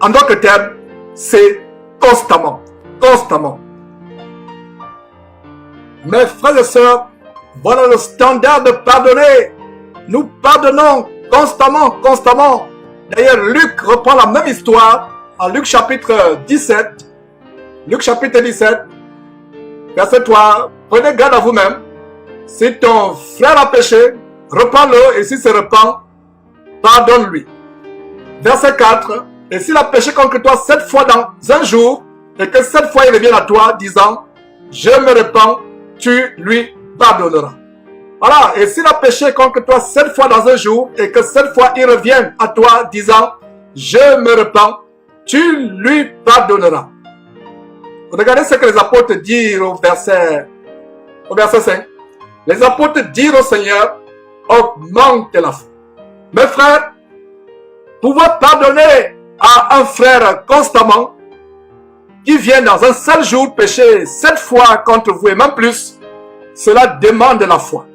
En d'autres termes, c'est constamment. Constamment. Mes frères et sœurs, voilà le standard de pardonner. Nous pardonnons constamment, constamment. D'ailleurs, Luc reprend la même histoire en Luc chapitre 17. Luc chapitre 17, verset 3. Prenez garde à vous-même. Si ton frère a péché, reprends-le et s'il se repent, pardonne-lui. Verset 4. Et s'il a péché contre toi 7 fois dans un jour, et que 7 fois il revienne à toi, disant, je me repens, tu lui pardonneras. Voilà. Et s'il a péché contre toi 7 fois dans un jour, et que 7 fois il revienne à toi, disant, je me repens, tu lui pardonneras. Regardez ce que les apôtres disent au verset 5. Les apôtres disent au Seigneur, augmente la foi. Mes frères, pouvoir pardonner à un frère constamment, qui vient dans un seul jour pécher 7 fois contre vous et même plus, cela demande de la foi.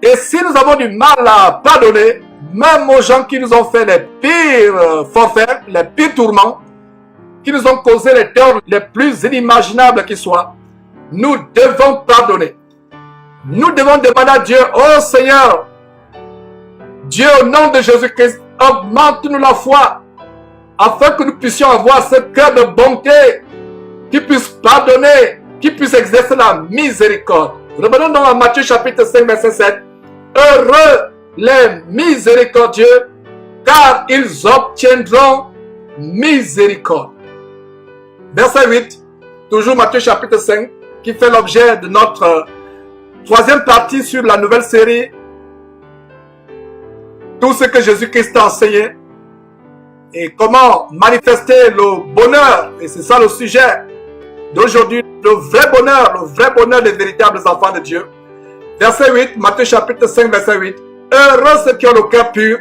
Et si nous avons du mal à pardonner, même aux gens qui nous ont fait les pires forfaits, les pires tourments, qui nous ont causé les torts les plus inimaginables qui soient, nous devons pardonner. Nous devons demander à Dieu, oh Seigneur, Dieu au nom de Jésus-Christ, augmente-nous la foi, afin que nous puissions avoir ce cœur de bonté, qui puisse pardonner, qui puisse exercer la miséricorde. Revenons donc à Matthieu chapitre 5, verset 7. Heureux les miséricordieux, car ils obtiendront miséricorde. Verset 8, toujours Matthieu chapitre 5, qui fait l'objet de notre troisième partie sur la nouvelle série. Tout ce que Jésus-Christ a enseigné et comment manifester le bonheur. Et c'est ça le sujet d'aujourd'hui, le vrai bonheur des véritables enfants de Dieu. Verset 8, Matthieu chapitre 5, verset 8. Heureux ceux qui ont le cœur pur,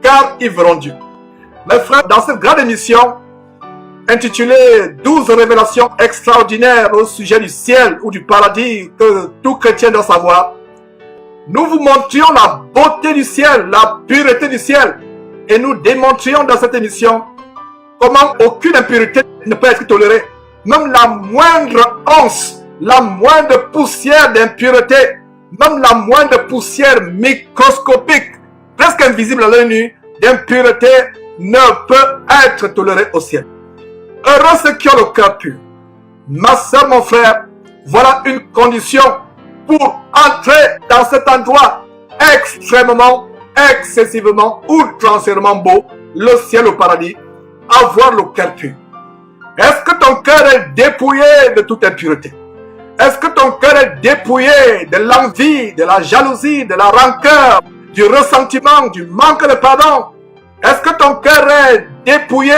car ils verront Dieu. Mes frères, dans cette grande émission intitulée 12 révélations extraordinaires au sujet du ciel ou du paradis que tout chrétien doit savoir, nous vous montrions la beauté du ciel, la pureté du ciel, et nous démontrions dans cette émission comment aucune impureté ne peut être tolérée. Même la moindre once, la moindre poussière d'impureté, même la moindre poussière microscopique, presque invisible à l'œil nu, d'impureté ne peut être tolérée au ciel. Heureux ceux qui ont le cœur pur. Ma soeur, mon frère, voilà une condition pour entrer dans cet endroit extrêmement, excessivement, outrancièrement beau, le ciel au paradis, avoir le cœur pur. Est-ce que ton cœur est dépouillé de toute impureté? Est-ce que ton cœur est dépouillé de l'envie, de la jalousie, de la rancœur, du ressentiment, du manque de pardon? Est-ce que ton cœur est dépouillé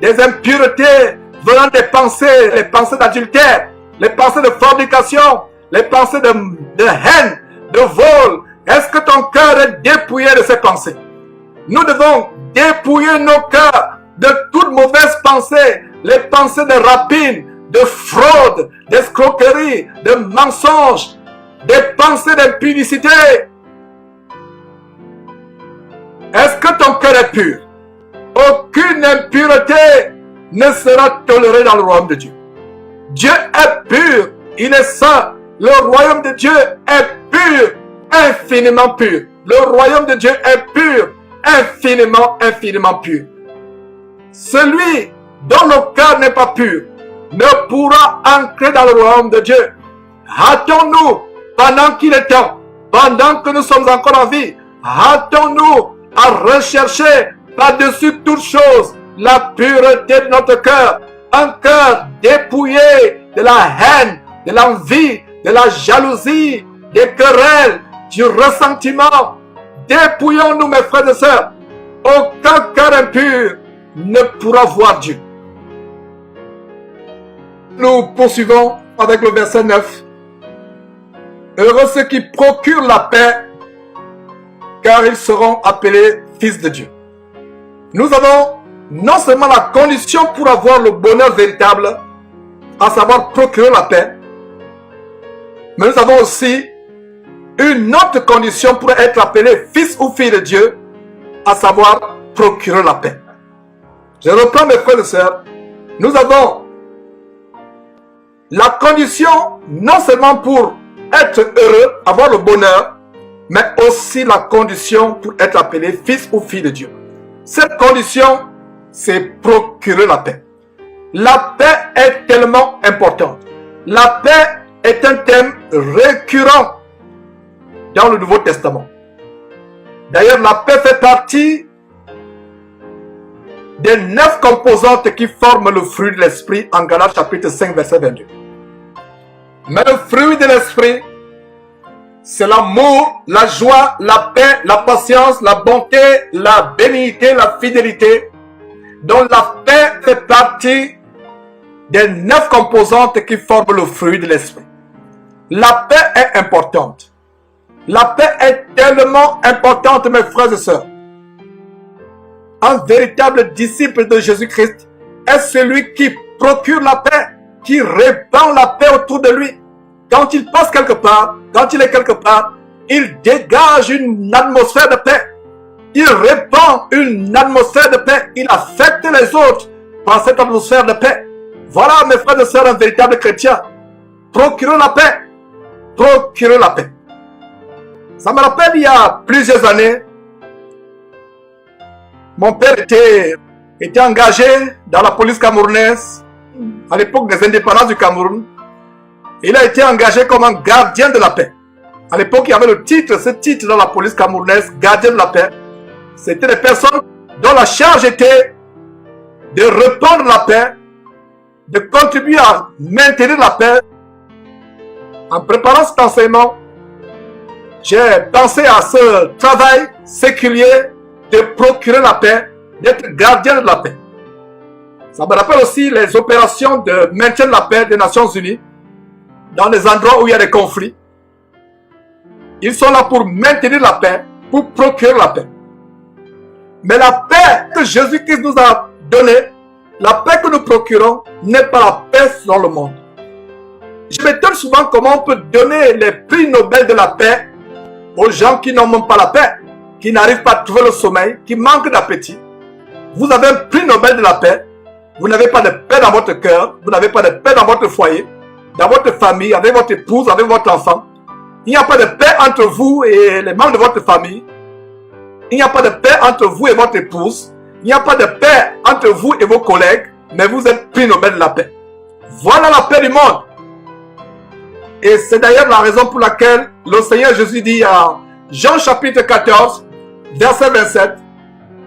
des impuretés venant des pensées, les pensées d'adultère, les pensées de fornication, les pensées de haine, de vol? Est-ce que ton cœur est dépouillé de ces pensées? Nous devons dépouiller nos cœurs de toutes mauvaises pensées, les pensées de rapine, de fraude, d'escroquerie, de mensonges, des pensées d'impudicité. Est-ce que ton cœur est pur? Aucune impureté ne sera tolérée dans le royaume de Dieu. Dieu est pur, il est saint. Le royaume de Dieu est pur, infiniment pur. Le royaume de Dieu est pur, infiniment, infiniment pur. Celui dont le cœur n'est pas pur ne pourra entrer dans le royaume de Dieu. Hâtons-nous, pendant qu'il est temps, pendant que nous sommes encore en vie, hâtons-nous à rechercher par-dessus toute chose la pureté de notre cœur. Un cœur dépouillé de la haine, de l'envie, de la jalousie, des querelles, du ressentiment. Dépouillons-nous, mes frères et sœurs. Aucun cœur impur ne pourra voir Dieu. Nous poursuivons avec le verset 9. Heureux ceux qui procurent la paix, car ils seront appelés fils de Dieu. Nous avons non seulement la condition pour avoir le bonheur véritable, à savoir procurer la paix, mais nous avons aussi une autre condition pour être appelé fils ou fille de Dieu, à savoir procurer la paix. Je reprends mes frères et sœurs. Nous avons la condition non seulement pour être heureux, avoir le bonheur, mais aussi la condition pour être appelé fils ou fille de Dieu. Cette condition, c'est procurer la paix. La paix est tellement importante. La paix est un thème récurrent dans le Nouveau Testament. D'ailleurs, la paix fait partie des 9 composantes qui forment le fruit de l'esprit en Galates chapitre 5 verset 22. Mais le fruit de l'esprit, c'est l'amour, la joie, la paix, la patience, la bonté, la bénignité, la fidélité, dont la paix fait partie des 9 composantes qui forment le fruit de l'esprit. La paix est importante. La paix est tellement importante, mes frères et sœurs. Un véritable disciple de Jésus-Christ est celui qui procure la paix, qui répand la paix autour de lui. Quand il passe quelque part, quand il est quelque part, il dégage une atmosphère de paix. Il répand une atmosphère de paix. Il affecte les autres par cette atmosphère de paix. Voilà, mes frères et sœurs, un véritable chrétien. Procurez la paix. Procurez la paix. Ça me rappelle il y a plusieurs années, mon père était engagé dans la police camerounaise à l'époque des indépendances du Cameroun. Il a été engagé comme un gardien de la paix. À l'époque, il y avait ce titre dans la police camerounaise, gardien de la paix. C'était des personnes dont la charge était de répandre la paix, de contribuer à maintenir la paix. En préparant cet enseignement, j'ai pensé à ce travail séculier de procurer la paix, d'être gardien de la paix. Ça me rappelle aussi les opérations de maintien de la paix des Nations Unies dans les endroits où il y a des conflits. Ils sont là pour maintenir la paix, pour procurer la paix. Mais la paix que Jésus-Christ nous a donnée, la paix que nous procurons, n'est pas la paix dans le monde. Je m'étonne souvent comment on peut donner les prix Nobel de la paix aux gens qui n'ont même pas la paix, qui n'arrivent pas à trouver le sommeil, qui manquent d'appétit. Vous avez un prix Nobel de la paix, vous n'avez pas de paix dans votre cœur, vous n'avez pas de paix dans votre foyer, dans votre famille, avec votre épouse, avec votre enfant. Il n'y a pas de paix entre vous et les membres de votre famille. Il n'y a pas de paix entre vous et votre épouse. Il n'y a pas de paix entre vous et vos collègues, mais vous êtes prix Nobel de la paix. Voilà la paix du monde. Et c'est d'ailleurs la raison pour laquelle le Seigneur Jésus dit à Jean chapitre 14, verset 27,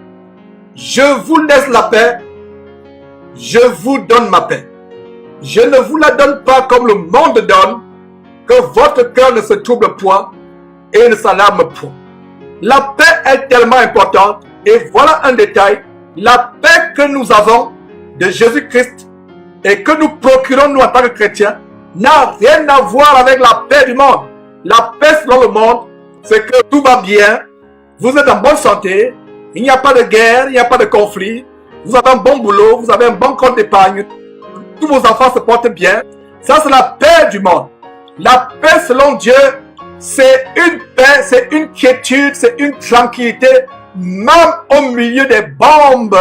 « Je vous laisse la paix, je vous donne ma paix. Je ne vous la donne pas comme le monde donne, que votre cœur ne se trouble point et ne s'alarme point. » La paix est tellement importante et voilà un détail. La paix que nous avons de Jésus-Christ et que nous procurons nous en tant que chrétiens n'a rien à voir avec la paix du monde. La paix dans le monde, c'est que tout va bien, vous êtes en bonne santé, il n'y a pas de guerre, il n'y a pas de conflit, vous avez un bon boulot, vous avez un bon compte d'épargne, tous vos enfants se portent bien. Ça, c'est la paix du monde. La paix selon Dieu, c'est une paix, c'est une quiétude, c'est une tranquillité, même au milieu des bombes,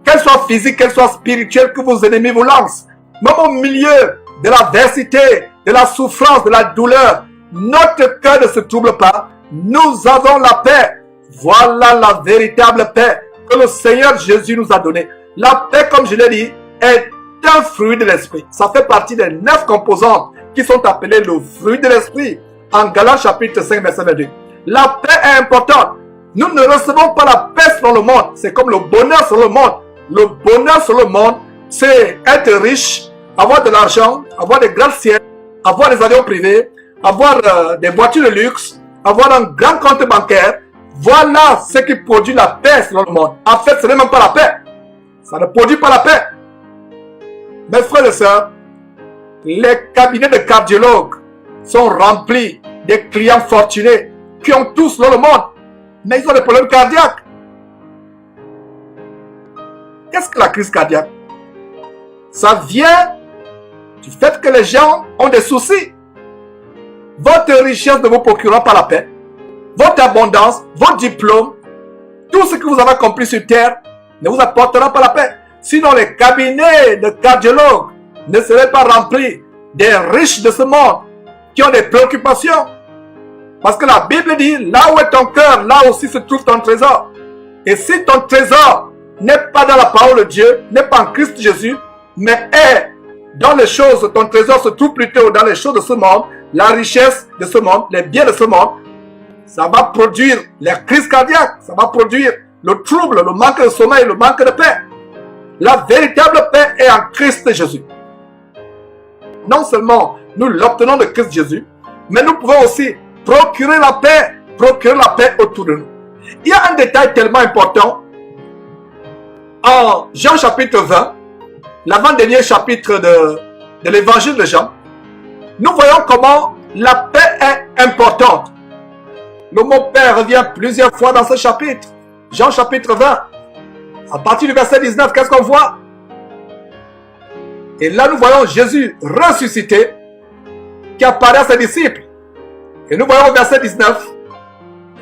qu'elles soient physiques, qu'elles soient spirituelles, que vos ennemis vous lancent. Même au milieu de l'adversité, de la souffrance, de la douleur, notre cœur ne se trouble pas. Nous avons la paix. Voilà la véritable paix que le Seigneur Jésus nous a donnée. La paix, comme je l'ai dit, est un fruit de l'esprit. Ça fait partie des 9 composantes qui sont appelées le fruit de l'esprit. En Galates chapitre 5, verset 22. La paix est importante. Nous ne recevons pas la paix sur le monde. C'est comme le bonheur sur le monde. Le bonheur sur le monde, c'est être riche, avoir de l'argent, avoir des gratte-ciels, avoir des avions privés, avoir des voitures de luxe, avoir un grand compte bancaire. Voilà ce qui produit la paix sur le monde. En fait, ce n'est même pas la paix. Ça ne produit pas la paix. Mes frères et sœurs, les cabinets de cardiologues sont remplis des clients fortunés qui ont tous dans le monde, mais ils ont des problèmes cardiaques. Qu'est-ce que la crise cardiaque? Ça vient du fait que les gens ont des soucis. Votre richesse ne vous procurera pas la paix. Votre abondance, vos diplômes, tout ce que vous avez accompli sur terre ne vous apportera pas la paix. Sinon, les cabinets de cardiologues ne seraient pas remplis des riches de ce monde qui ont des préoccupations. Parce que la Bible dit, là où est ton cœur, là aussi se trouve ton trésor. Et si ton trésor n'est pas dans la parole de Dieu, n'est pas en Christ Jésus, mais est dans les choses, ton trésor se trouve plutôt dans les choses de ce monde, la richesse de ce monde, les biens de ce monde, ça va produire les crises cardiaques, ça va produire le trouble, le manque de sommeil, le manque de paix. La véritable paix est en Christ Jésus. Non seulement nous l'obtenons de Christ Jésus, mais nous pouvons aussi procurer la paix autour de nous. Il y a un détail tellement important. En Jean chapitre 20, l'avant-dernier chapitre de l'évangile de Jean, nous voyons comment la paix est importante. Le mot paix revient plusieurs fois dans ce chapitre. Jean chapitre 20. À partir du verset 19, qu'est-ce qu'on voit? Et là, nous voyons Jésus ressuscité qui apparaît à ses disciples. Et nous voyons au verset 19,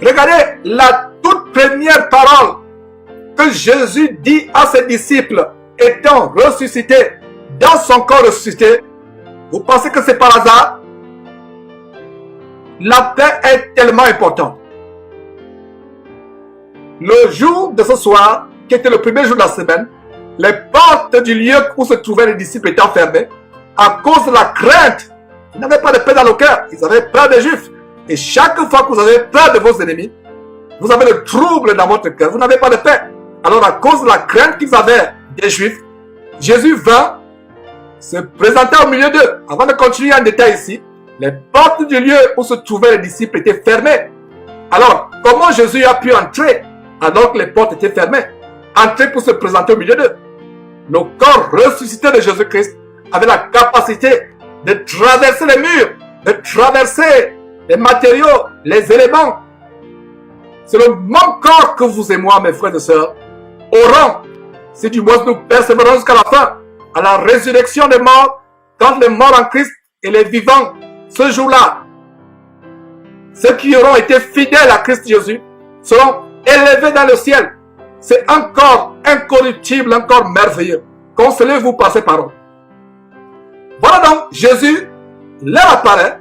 regardez la toute première parole que Jésus dit à ses disciples étant ressuscité dans son corps ressuscité. Vous pensez que c'est par hasard? La paix est tellement importante. Le jour de ce soir, qui était le premier jour de la semaine, les portes du lieu où se trouvaient les disciples étaient fermées à cause de la crainte. Ils n'avaient pas de paix dans le cœur. Ils avaient peur des Juifs. Et chaque fois que vous avez peur de vos ennemis, vous avez le trouble dans votre cœur. Vous n'avez pas de paix. Alors à cause de la crainte qu'ils avaient des Juifs, Jésus vint se présenter au milieu d'eux. Avant de continuer en détail ici, les portes du lieu où se trouvaient les disciples étaient fermées. Alors, comment Jésus a pu entrer alors que les portes étaient fermées? Entrer pour se présenter au milieu d'eux. Le corps ressuscité de Jésus-Christ avait la capacité de traverser les murs, de traverser les matériaux, les éléments. C'est le même corps que vous et moi, mes frères et sœurs, aurons, si du moins nous persévérons jusqu'à la fin, à la résurrection des morts, quand les morts en Christ et les vivants, ce jour-là, ceux qui auront été fidèles à Christ Jésus, seront élevés dans le ciel. C'est un corps incorruptible, un corps merveilleux. Consolez-vous par ces paroles. Voilà donc, Jésus leur apparaît,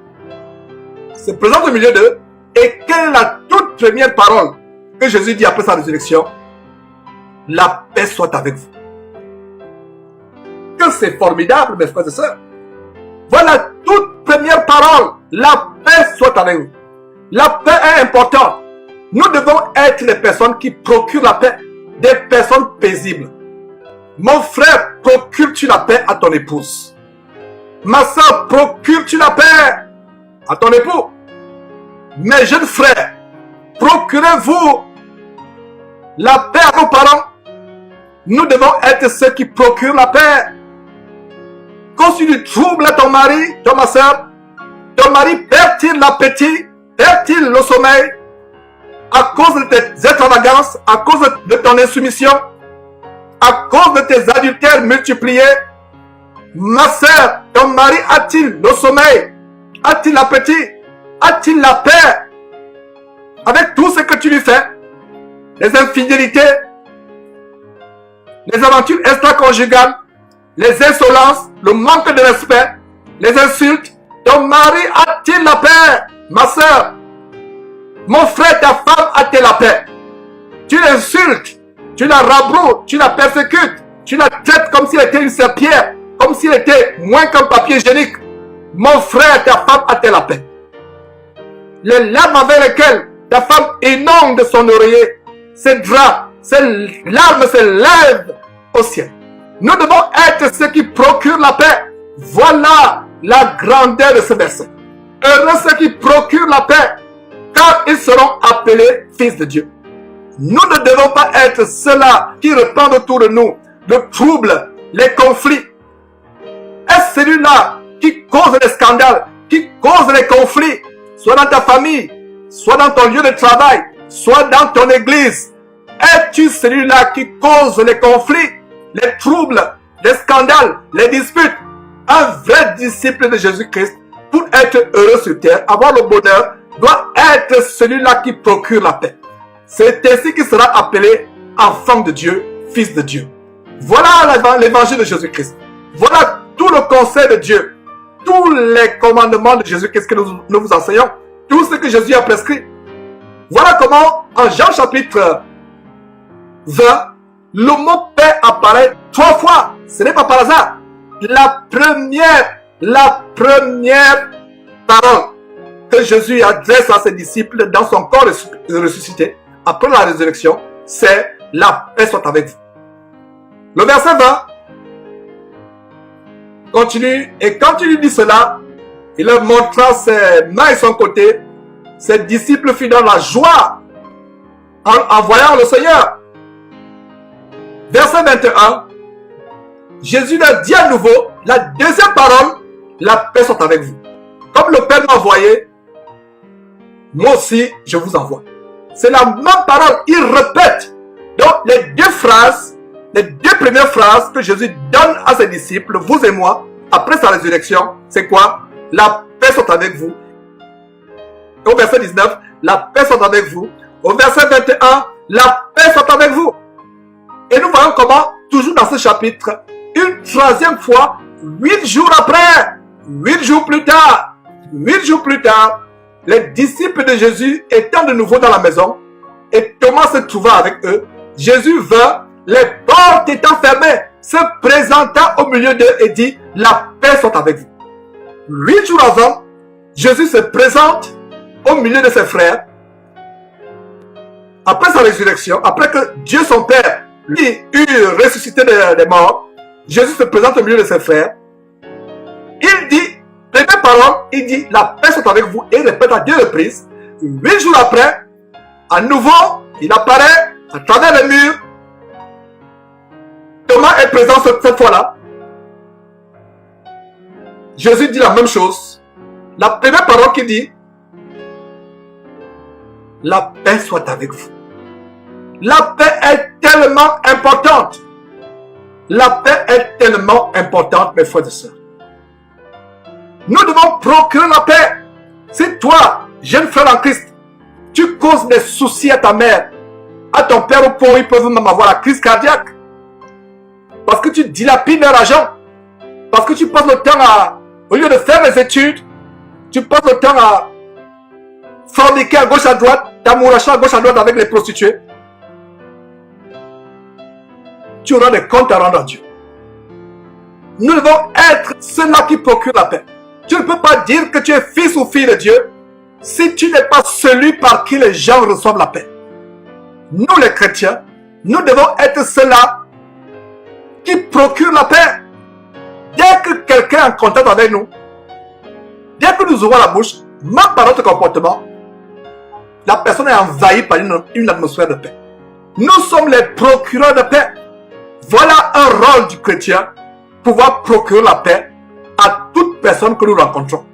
se présente au milieu d'eux, et quelle est la toute première parole que Jésus dit après sa résurrection? La paix soit avec vous. Que c'est formidable, mes frères et sœurs. Voilà la toute première parole. La paix soit avec vous. La paix est importante. Nous devons être des personnes qui procurent la paix. Des personnes paisibles. Mon frère, procures-tu la paix à ton épouse? Ma soeur, procures-tu la paix à ton époux? Mes jeunes frères, procurez-vous la paix à vos parents? Nous devons être ceux qui procurent la paix. Quand tu troubles à ton mari, ma soeur, ton mari perd-il l'appétit? Perd-il le sommeil? À cause de tes extravagances, à cause de ton insoumission, à cause de tes adultères multipliés? Ma soeur, ton mari a-t-il le sommeil? A-t-il l'appétit? A-t-il la paix? Avec tout ce que tu lui fais, les infidélités, les aventures extra-conjugales, les insolences, le manque de respect, les insultes, ton mari a-t-il la paix? Ma soeur, mon frère, ta femme a-t-elle la paix? Tu l'insultes, tu la rabroues, tu la persécutes, tu la traites comme si elle était une serpillère, comme si elle était moins qu'un papier hygiénique. Mon frère, ta femme a-t-elle la paix? Les larmes avec lesquelles ta femme inonde son oreiller, ses draps, ses larmes s'élèvent au ciel. Nous devons être ceux qui procurent la paix. Voilà la grandeur de ce verset. Heureux ceux qui procurent la paix, car ils seront appelés fils de Dieu. Nous ne devons pas être ceux-là qui répandent autour de nous le trouble, les conflits. Est-ce celui-là qui cause les scandales, qui cause les conflits, soit dans ta famille, soit dans ton lieu de travail, soit dans ton église? Es-tu celui-là qui cause les conflits, les troubles, les scandales, les disputes? Un vrai disciple de Jésus-Christ, pour être heureux sur terre, avoir le bonheur, doit être celui-là qui procure la paix. C'est ainsi qu'il sera appelé enfant de Dieu, fils de Dieu. Voilà l'évangile de Jésus-Christ. Voilà tout le conseil de Dieu. Tous les commandements de Jésus-Christ que nous vous enseignons. Tout ce que Jésus a prescrit. Voilà comment, en Jean chapitre 20, le mot paix apparaît 3 fois. Ce n'est pas par hasard. La première parole que Jésus adresse à ses disciples dans son corps ressuscité, après la résurrection, c'est la paix soit avec vous. Le verset 20 continue, et quand il lui dit cela, il leur montra ses mains et son côté. Ses disciples furent dans la joie en voyant le Seigneur. Verset 21, Jésus leur dit à nouveau, la deuxième parole, la paix soit avec vous. Comme le Père m'a envoyé, moi aussi je vous envoie. C'est la même parole, il répète. Donc les deux phrases les deux premières phrases que Jésus donne à ses disciples, vous et moi, après sa résurrection, c'est quoi? La paix soit avec vous. Au verset 19, la paix soit avec vous. Au verset 21, la paix soit avec vous. Et nous voyons comment, toujours dans ce chapitre, une troisième fois, 8 jours après, 8 jours plus tard, 8 jours plus tard, les disciples de Jésus étant de nouveau dans la maison, et Thomas se trouvant avec eux, Jésus vint, les portes étant fermées, se présenta au milieu d'eux et dit, la paix soit avec vous. 8 jours avant, Jésus se présente au milieu de ses frères. Après sa résurrection, après que Dieu son Père lui eut ressuscité des morts, Jésus se présente au milieu de ses frères. Il dit, première parole, il dit, la paix soit avec vous, et il répète à 2 reprises. 8 jours après, à nouveau, il apparaît à travers les murs. Thomas est présent cette fois-là. Jésus dit la même chose. La première parole qu'il dit, la paix soit avec vous. La paix est tellement importante. La paix est tellement importante, mes frères et sœurs. Nous devons procurer la paix. Si toi, jeune frère en Christ, tu causes des soucis à ta mère, à ton père ou pauvre, ils peuvent même avoir la crise cardiaque. Parce que tu dilapides leur argent. Parce que tu passes le temps à, au lieu de faire les études, tu passes le temps à forniquer à gauche à droite, t'amouracher à gauche à droite avec les prostituées. Tu auras des comptes à rendre à Dieu. Nous devons être ceux-là qui procurent la paix. Tu ne peux pas dire que tu es fils ou fille de Dieu si tu n'es pas celui par qui les gens reçoivent la paix. Nous les chrétiens, nous devons être ceux-là qui procurent la paix. Dès que quelqu'un est en contact avec nous, dès que nous ouvrons la bouche, même par notre comportement, la personne est envahie par une atmosphère de paix. Nous sommes les procureurs de paix. Voilà un rôle du chrétien, pouvoir procurer la paix à toute personne que nous rencontrons.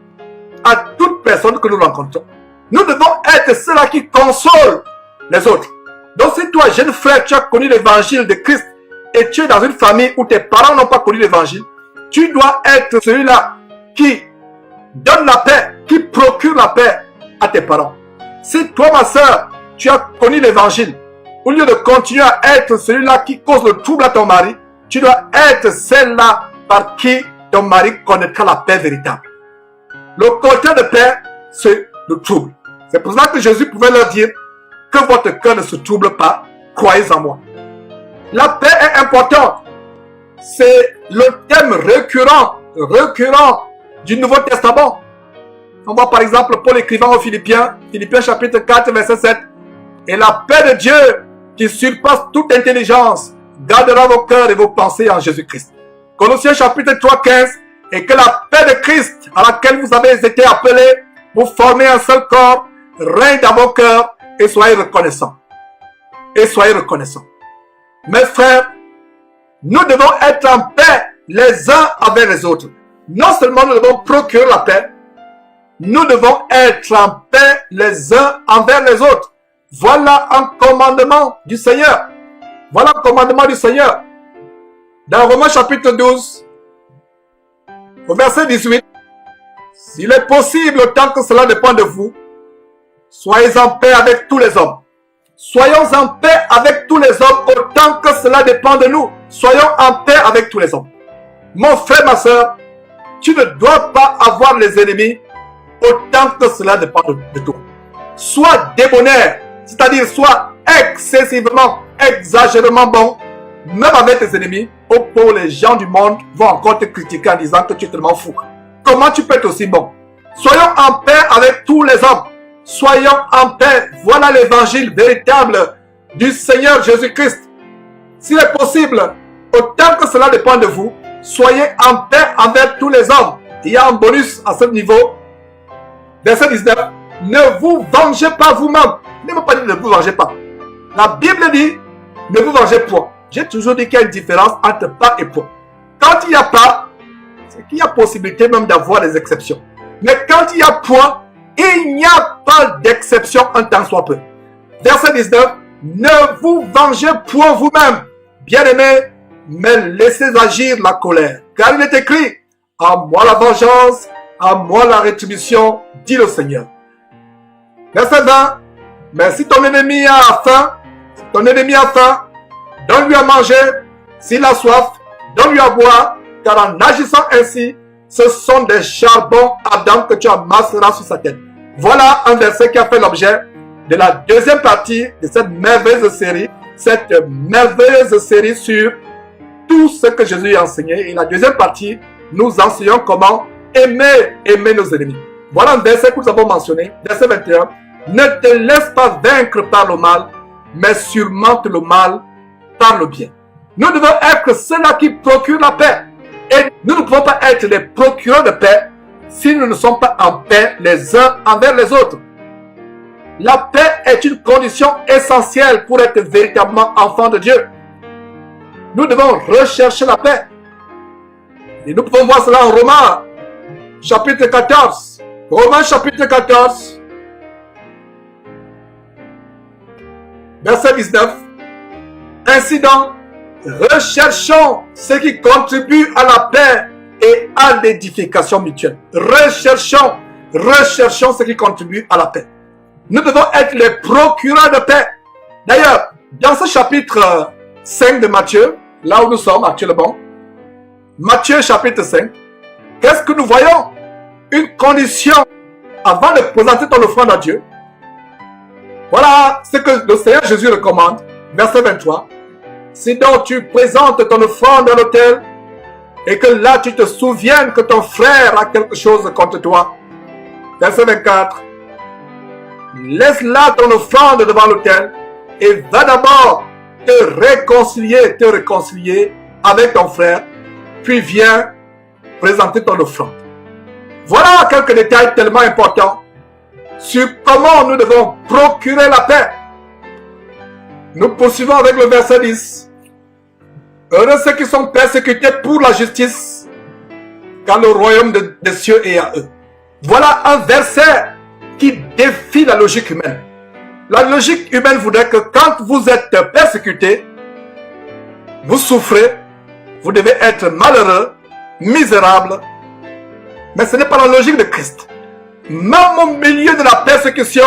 À toute personne que nous rencontrons. Nous devons être ceux-là qui consolent les autres. Donc si toi, jeune frère, tu as connu l'évangile de Christ et tu es dans une famille où tes parents n'ont pas connu l'évangile, tu dois être celui-là qui donne la paix, qui procure la paix à tes parents. Si toi, ma soeur, tu as connu l'évangile, au lieu de continuer à être celui-là qui cause le trouble à ton mari, tu dois être celle-là par qui ton mari connaîtra la paix véritable. Le contraire de paix, c'est le trouble. C'est pour cela que Jésus pouvait leur dire que votre cœur ne se trouble pas, croyez en moi. La paix est importante. C'est le thème récurrent du Nouveau Testament. On voit par exemple Paul écrivant aux Philippiens, Philippiens chapitre 4, verset 7. Et la paix de Dieu, qui surpasse toute intelligence, gardera vos cœurs et vos pensées en Jésus-Christ. Colossiens chapitre 3, 15. Et que la paix de Christ, à laquelle vous avez été appelés, vous formez un seul corps, règne dans vos cœurs et soyez reconnaissants. Et soyez reconnaissants. Mes frères, nous devons être en paix les uns avec les autres. Non seulement nous devons procurer la paix, nous devons être en paix les uns envers les autres. Voilà un commandement du Seigneur. Voilà un commandement du Seigneur. Dans Romains chapitre 12, au verset 18, s'il est possible, tant que cela dépend de vous, soyez en paix avec tous les hommes. Soyons en paix avec tous les hommes autant que cela dépend de nous. Soyons en paix avec tous les hommes. Mon frère, ma soeur, tu ne dois pas avoir les ennemis autant que cela dépend de toi. Sois débonnaire, c'est-à-dire sois excessivement, exagérément bon, même avec tes ennemis, pour les gens du monde vont encore te critiquer en disant que tu es tellement fou. Comment tu peux être aussi bon? Soyons en paix avec tous les hommes. Soyons en paix. Voilà l'évangile véritable du Seigneur Jésus-Christ. S'il est possible, autant que cela dépend de vous, soyez en paix avec tous les hommes. Il y a un bonus à ce niveau. Verset 19. Ne vous vengez pas vous-même. Ne me pas dire ne vous vengez pas. La Bible dit, ne vous vengez point. J'ai toujours dit qu'il y a une différence entre pas et point. Quand il n'y a pas, c'est qu'il y a possibilité même d'avoir des exceptions. Mais quand il y a point, il n'y a pas d'exception un tant soit peu. Verset 19. Ne vous vengez point vous-même. Bien-aimés, mais laissez agir la colère. Car il est écrit, à moi la vengeance, à moi la rétribution, dit le Seigneur. Verset 20, mais si ton ennemi a faim, donne-lui à manger. S'il a soif, donne-lui à boire, car en agissant ainsi, ce sont des charbons ardents que tu amasseras sur sa tête. Voilà un verset qui a fait l'objet de la deuxième partie de cette merveilleuse série sur tout ce que Jésus a enseigné. Et la deuxième partie, nous enseignons comment aimer nos ennemis. Voilà un verset que nous avons mentionné, verset 21. Ne te laisse pas vaincre par le mal, mais surmonte le mal par le bien. Nous devons être ceux-là qui procurent la paix. Et nous ne pouvons pas être les procureurs de paix si nous ne sommes pas en paix les uns envers les autres. La paix est une condition essentielle pour être véritablement enfant de Dieu. Nous devons rechercher la paix. Et nous pouvons voir cela en Romains, chapitre 14. Romains, chapitre 14, verset 19. Ainsi donc, recherchons ce qui contribue à la paix et à l'édification mutuelle. Recherchons ce qui contribue à la paix. Nous devons être les procureurs de paix. D'ailleurs, dans ce chapitre 5 de Matthieu, là où nous sommes actuellement, Matthieu chapitre 5, qu'est-ce que nous voyons? Une condition avant de présenter ton offrande à Dieu. Voilà ce que le Seigneur Jésus recommande, verset 23. Si donc tu présentes ton offrande à l'autel et que là tu te souviennes que ton frère a quelque chose contre toi, verset 24. Laisse là ton offrande devant l'autel et va d'abord te réconcilier avec ton frère, puis viens présenter ton offrande. Voilà quelques détails tellement importants sur comment nous devons procurer la paix. Nous poursuivons avec le verset 10. Heureux ceux qui sont persécutés pour la justice, car le royaume des cieux est à eux. Voilà un verset qui défie la logique humaine. La logique humaine voudrait que quand vous êtes persécuté, vous souffrez, vous devez être malheureux, misérable. Mais ce n'est pas la logique de Christ. Même au milieu de la persécution,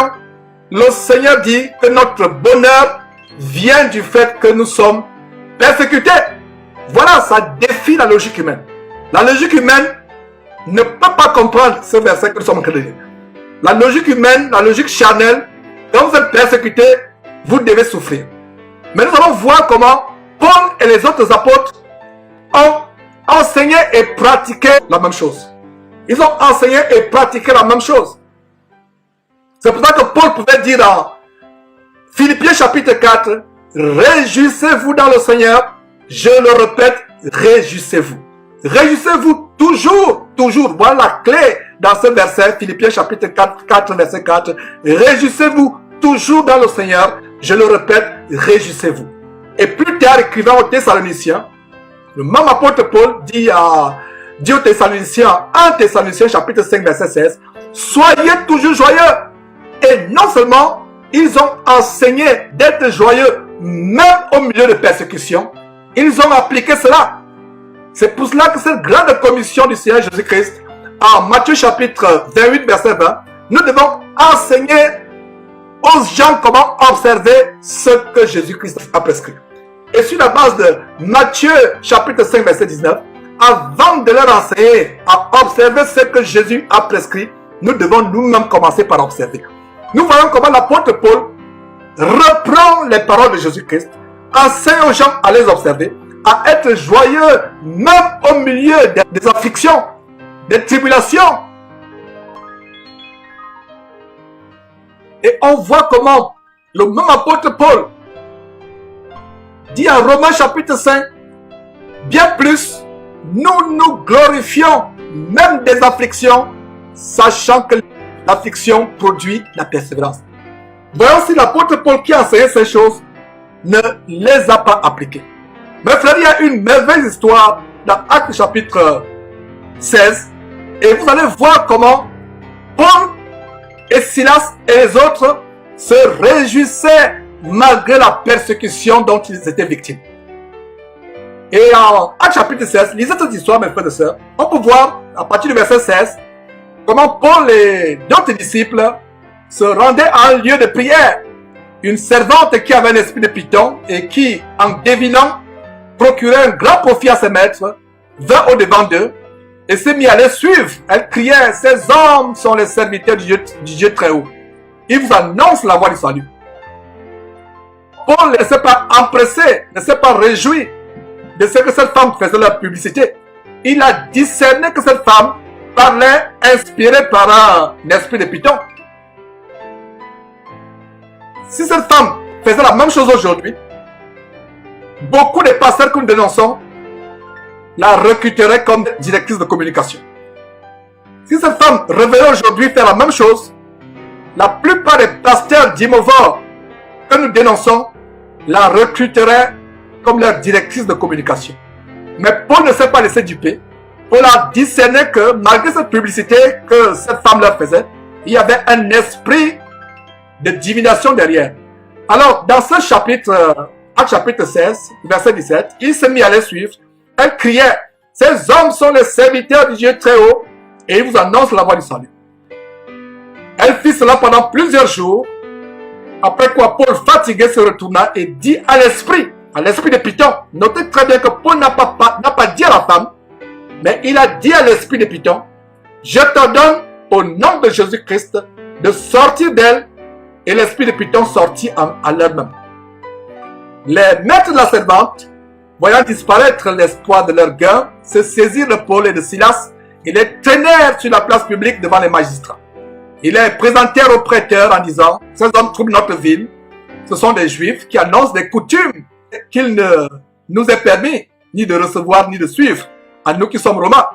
le Seigneur dit que notre bonheur vient du fait que nous sommes persécutés. Voilà, ça défie la logique humaine. La logique humaine ne peut pas comprendre ce verset que nous sommes en train de lire. La logique humaine, la logique charnelle, quand vous êtes persécuté, vous devez souffrir. Mais nous allons voir comment Paul et les autres apôtres ont enseigné et pratiqué la même chose. Ils ont enseigné et pratiqué la même chose. C'est pour ça que Paul pouvait dire dans Philippiens chapitre 4, réjouissez-vous dans le Seigneur. Je le répète, réjouissez-vous. Réjouissez-vous toujours. Voilà la clé dans ce verset, Philippiens chapitre 4, verset 4. Réjouissez-vous toujours dans le Seigneur. Je le répète, réjouissez-vous. Et plus tard, écrivant aux Thessaloniciens, le même apôtre Paul dit aux Thessaloniciens, 1 Thessaloniciens chapitre 5, verset 16, soyez toujours joyeux. Et non seulement, ils ont enseigné d'être joyeux, même au milieu de persécutions, ils ont appliqué cela. C'est pour cela que cette grande commission du Seigneur Jésus-Christ, en Matthieu chapitre 28, verset 20, nous devons enseigner aux gens comment observer ce que Jésus-Christ a prescrit. Et sur la base de Matthieu chapitre 5, verset 19, avant de leur enseigner à observer ce que Jésus a prescrit, nous devons nous-mêmes commencer par observer. Nous voyons comment l'apôtre Paul reprend les paroles de Jésus-Christ, enseigne aux gens à les observer, à être joyeux même au milieu des afflictions, des tribulations. Et on voit comment le même apôtre Paul dit en Romains chapitre 5, bien plus, nous nous glorifions même des afflictions, sachant que l'affliction produit la persévérance. Voyons si l'apôtre Paul qui a enseigné ces choses ne les a pas appliquées. Mes frères, il y a une merveilleuse histoire dans Actes chapitre 16 et vous allez voir comment Paul et Silas et les autres se réjouissaient malgré la persécution dont ils étaient victimes. Et en Actes chapitre 16, lisez cette histoire, mes frères et sœurs. On peut voir, à partir du verset 16, comment Paul et d'autres disciples se rendaient à un lieu de prière. Une servante qui avait un esprit de Python et qui, en devinant, procurait un grand profit à ses maîtres, vint au-devant d'eux et s'est mis à les suivre. Elle criait, ces hommes sont les serviteurs du Dieu très haut. Ils vous annoncent la voie du salut. Paul ne s'est pas empressé, ne s'est pas réjoui de ce que cette femme faisait leur publicité. Il a discerné que cette femme parlait inspirée par un esprit de Python. Si cette femme faisait la même chose aujourd'hui, beaucoup de pasteurs que nous dénonçons la recruteraient comme directrice de communication. Si cette femme revenait aujourd'hui faire la même chose, la plupart des pasteurs d'Imovor que nous dénonçons la recruteraient comme leur directrice de communication. Mais Paul ne s'est pas laissé duper. Paul a discerné que malgré cette publicité que cette femme leur faisait, il y avait un esprit de divination derrière. Alors, dans ce chapitre, Actes chapitre 16, verset 17, il s'est mis à les suivre. Elle criait, ces hommes sont les serviteurs du Dieu très haut et ils vous annoncent la voie du salut. Elle fit cela pendant plusieurs jours, après quoi Paul, fatigué, se retourna et dit à l'esprit de Python. Notez très bien que Paul n'a pas dit à la femme, mais il a dit à l'esprit de Python, je t'ordonne au nom de Jésus-Christ de sortir d'elle, et l'esprit de Python sortit à l'heure même. Les maîtres de la servante, voyant disparaître l'espoir de leur gain, se saisirent de Paul et de Silas et les traînèrent sur la place publique devant les magistrats. Ils les présentèrent aux prêteurs en disant, ces hommes troublent notre ville, ce sont des juifs qui annoncent des coutumes qu'il ne nous est permis ni de recevoir ni de suivre, à nous qui sommes romains.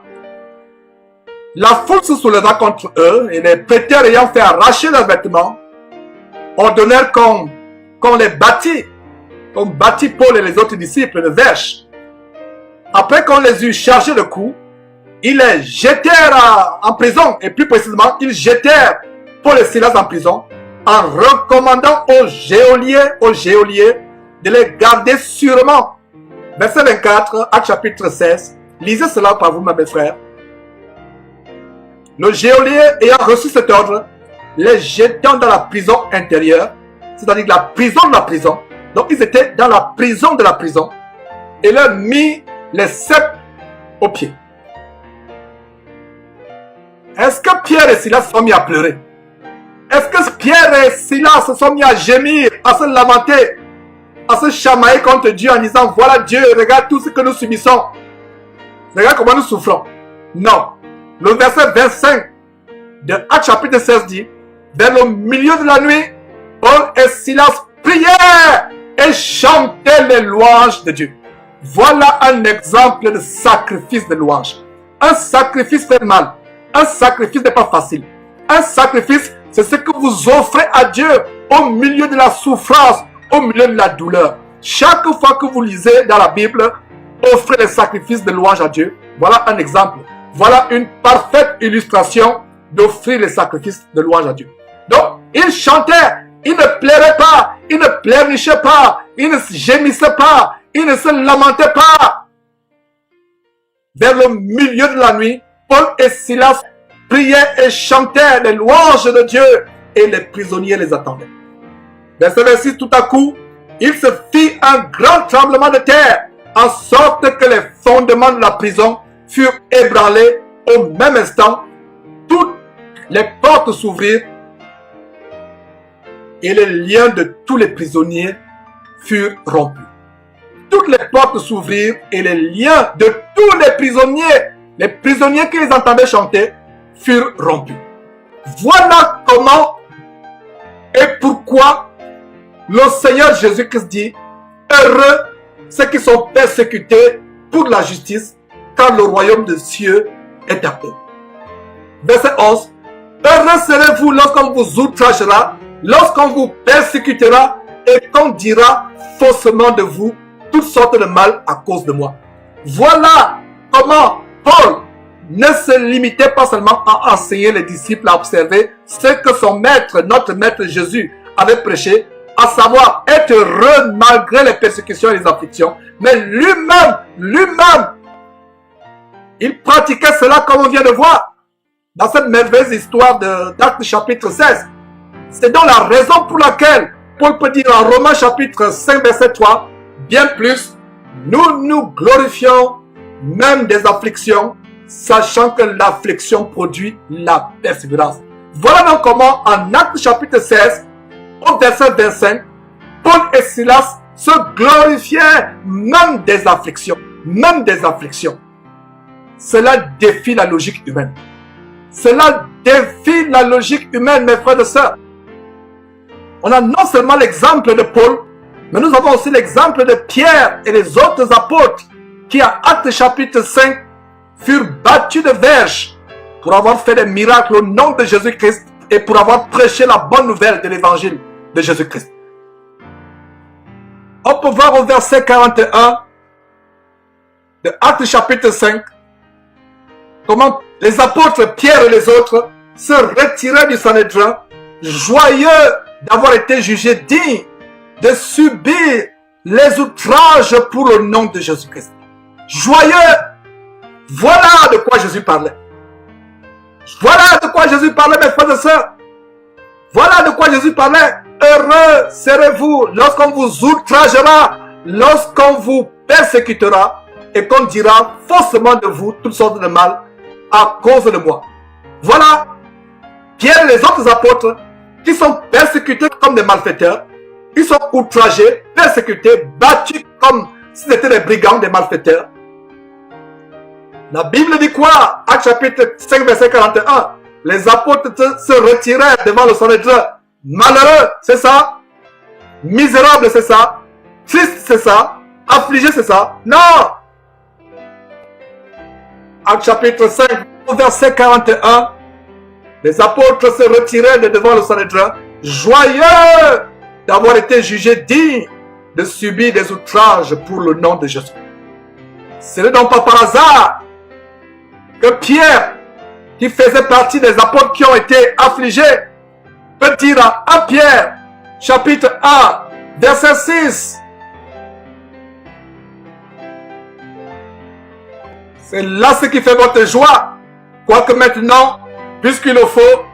La foule se souleva contre eux et les prêteurs ayant fait arracher leurs vêtements, ordonnèrent qu'on les bâtit, qu'on bâtit Paul et les autres disciples de verges. Après qu'on les eut chargés de coups, ils les jetèrent en prison, et plus précisément, ils jetèrent Paul et Silas en prison, en recommandant aux geôliers de les garder sûrement. Verset 24, Actes chapitre 16, lisez cela par vous, mes frères. Le geôlier ayant reçu cet ordre, les jetant dans la prison intérieure, c'est-à-dire la prison de la prison. Donc ils étaient dans la prison de la prison, et leur mit les cèpes aux pieds. Est-ce que Pierre et Silas se sont mis à pleurer? Est-ce que Pierre et Silas se sont mis à gémir, à se lamenter, à se chamailler contre Dieu en disant, voilà Dieu, regarde tout ce que nous subissons. Regarde comment nous souffrons. Non. Le verset 25 de Actes chapitre 16 dit, vers le milieu de la nuit, Paul et Silas priaient et chantaient les louanges de Dieu. Voilà un exemple de sacrifice de louange. Un sacrifice fait mal. Un sacrifice n'est pas facile. Un sacrifice, c'est ce que vous offrez à Dieu au milieu de la souffrance, au milieu de la douleur. Chaque fois que vous lisez dans la Bible, offrez les sacrifices de louange à Dieu. Voilà un exemple. Voilà une parfaite illustration d'offrir les sacrifices de louange à Dieu. Donc, ils chantaient, ils ne pleuraient pas, ils ne pleurnichaient pas, ils ne gémissaient pas, ils ne se lamentaient pas. Vers le milieu de la nuit, Paul et Silas priaient et chantaient les louanges de Dieu et les prisonniers les attendaient. Verset 26, tout à coup, il se fit un grand tremblement de terre, en sorte que les fondements de la prison furent ébranlés au même instant. Toutes les portes s'ouvrirent et les liens de tous les prisonniers furent rompus. Toutes les portes s'ouvrirent et les liens de tous les prisonniers qui les entendaient chanter, furent rompus. Voilà comment et pourquoi le Seigneur Jésus-Christ dit, heureux ceux qui sont persécutés pour la justice, car le royaume des cieux est à eux. Verset 11. Heureux serez-vous lorsqu'on vous outragera, lorsqu'on vous persécutera et qu'on dira faussement de vous toutes sortes de mal à cause de moi. Voilà comment Paul ne se limitait pas seulement à enseigner les disciples à observer ce que son maître, notre maître Jésus, avait prêché à savoir être heureux malgré les persécutions et les afflictions. Mais lui-même, il pratiquait cela comme on vient de voir dans cette merveilleuse histoire d'Actes chapitre 16. C'est donc la raison pour laquelle Paul peut dire en Romains chapitre 5 verset 3, bien plus, nous nous glorifions même des afflictions, sachant que l'affliction produit la persévérance. Voilà donc comment en Actes chapitre 16, au verset 25, Paul et Silas se glorifiaient même des afflictions. Même des afflictions. Cela défie la logique humaine. Cela défie la logique humaine, mes frères et sœurs. On a non seulement l'exemple de Paul, mais nous avons aussi l'exemple de Pierre et les autres apôtres qui, à Actes chapitre 5, furent battus de verges pour avoir fait des miracles au nom de Jésus-Christ et pour avoir prêché la bonne nouvelle de l'évangile de Jésus-Christ. On peut voir au verset 41 de Actes chapitre 5 comment les apôtres Pierre et les autres se retiraient du Sanhédrin, joyeux d'avoir été jugés dignes de subir les outrages pour le nom de Jésus-Christ. Joyeux! Voilà de quoi Jésus parlait. Voilà de quoi Jésus parlait, mes frères et sœurs. Voilà de quoi Jésus parlait. Heureux serez-vous lorsqu'on vous outragera, lorsqu'on vous persécutera et qu'on dira faussement de vous toutes sortes de mal à cause de moi. Voilà Pierre et les autres apôtres qui sont persécutés comme des malfaiteurs. Ils sont outragés, persécutés, battus comme s'ils étaient des brigands, des malfaiteurs. La Bible dit quoi? Actes chapitre 5 verset 41. Les apôtres se retirèrent devant le Sanhédrin. Malheureux, c'est ça? Misérable, c'est ça? Triste, c'est ça? Affligé, c'est ça? Non! Actes chapitre 5 verset 41. Les apôtres se retirèrent de devant le Sanhédrin, joyeux d'avoir été jugés dignes de subir des outrages pour le nom de Jésus. Ce n'est donc pas par hasard que Pierre, qui faisait partie des apôtres qui ont été affligés, peut dire à 1 Pierre, chapitre 1, verset 6. C'est là ce qui fait votre joie, quoique maintenant, puisqu'il le faut,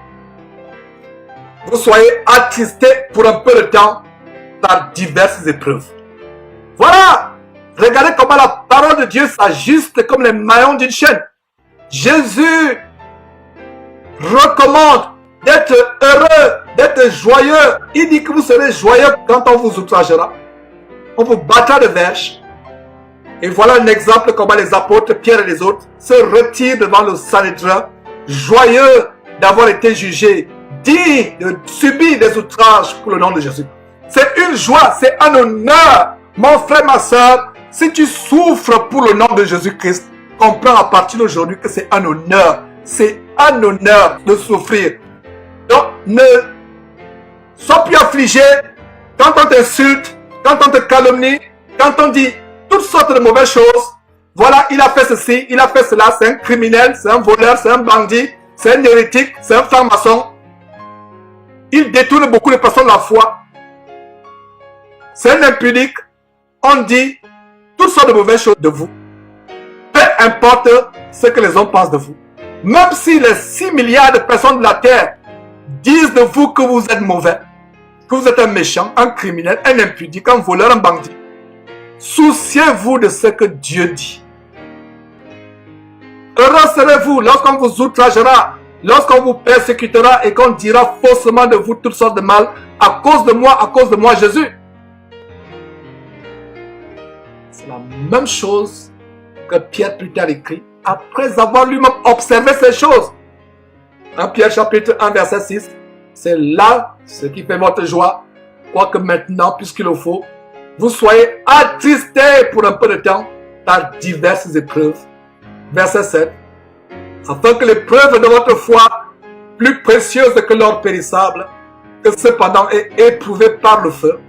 vous soyez attristés pour un peu de temps par diverses épreuves. Voilà! Regardez comment la parole de Dieu s'ajuste comme les maillons d'une chaîne. Jésus recommande d'être heureux, d'être joyeux. Il dit que vous serez joyeux quand on vous outragera. On vous battra de verges. Et voilà un exemple comment les apôtres, Pierre et les autres, se retirent devant le Sanhédrin, joyeux d'avoir été jugés, dignes de subir des outrages pour le nom de Jésus. C'est une joie, c'est un honneur. Mon frère, ma soeur, si tu souffres pour le nom de Jésus-Christ, comprends à partir d'aujourd'hui que c'est un honneur. C'est un honneur de souffrir. Donc, ne sois plus affligé quand on t'insulte, quand on te calomnie, quand on dit toutes sortes de mauvaises choses. Voilà, il a fait ceci, il a fait cela, c'est un criminel, c'est un voleur, c'est un bandit, c'est un hérétique, c'est un franc-maçon. Il détourne beaucoup de personnes de la foi. C'est un impudique. On dit toutes sortes de mauvaises choses de vous. Peu importe ce que les hommes pensent de vous. Même si les 6 milliards de personnes de la terre disent de vous que vous êtes mauvais, que vous êtes un méchant, un criminel, un impudique, un voleur, un bandit. Souciez-vous de ce que Dieu dit. Heureux serez-vous lorsqu'on vous outragera, lorsqu'on vous persécutera et qu'on dira faussement de vous toutes sortes de mal à cause de moi Jésus. C'est la même chose que Pierre plus tard écrit après avoir lui-même observé ces choses. En Pierre chapitre 1 verset 6, c'est là ce qui fait votre joie, quoique maintenant, puisqu'il le faut, vous soyez attristés pour un peu de temps par diverses épreuves. Verset 7. Afin que l'épreuve de votre foi, plus précieuse que l'or périssable, que cependant est éprouvée par le feu,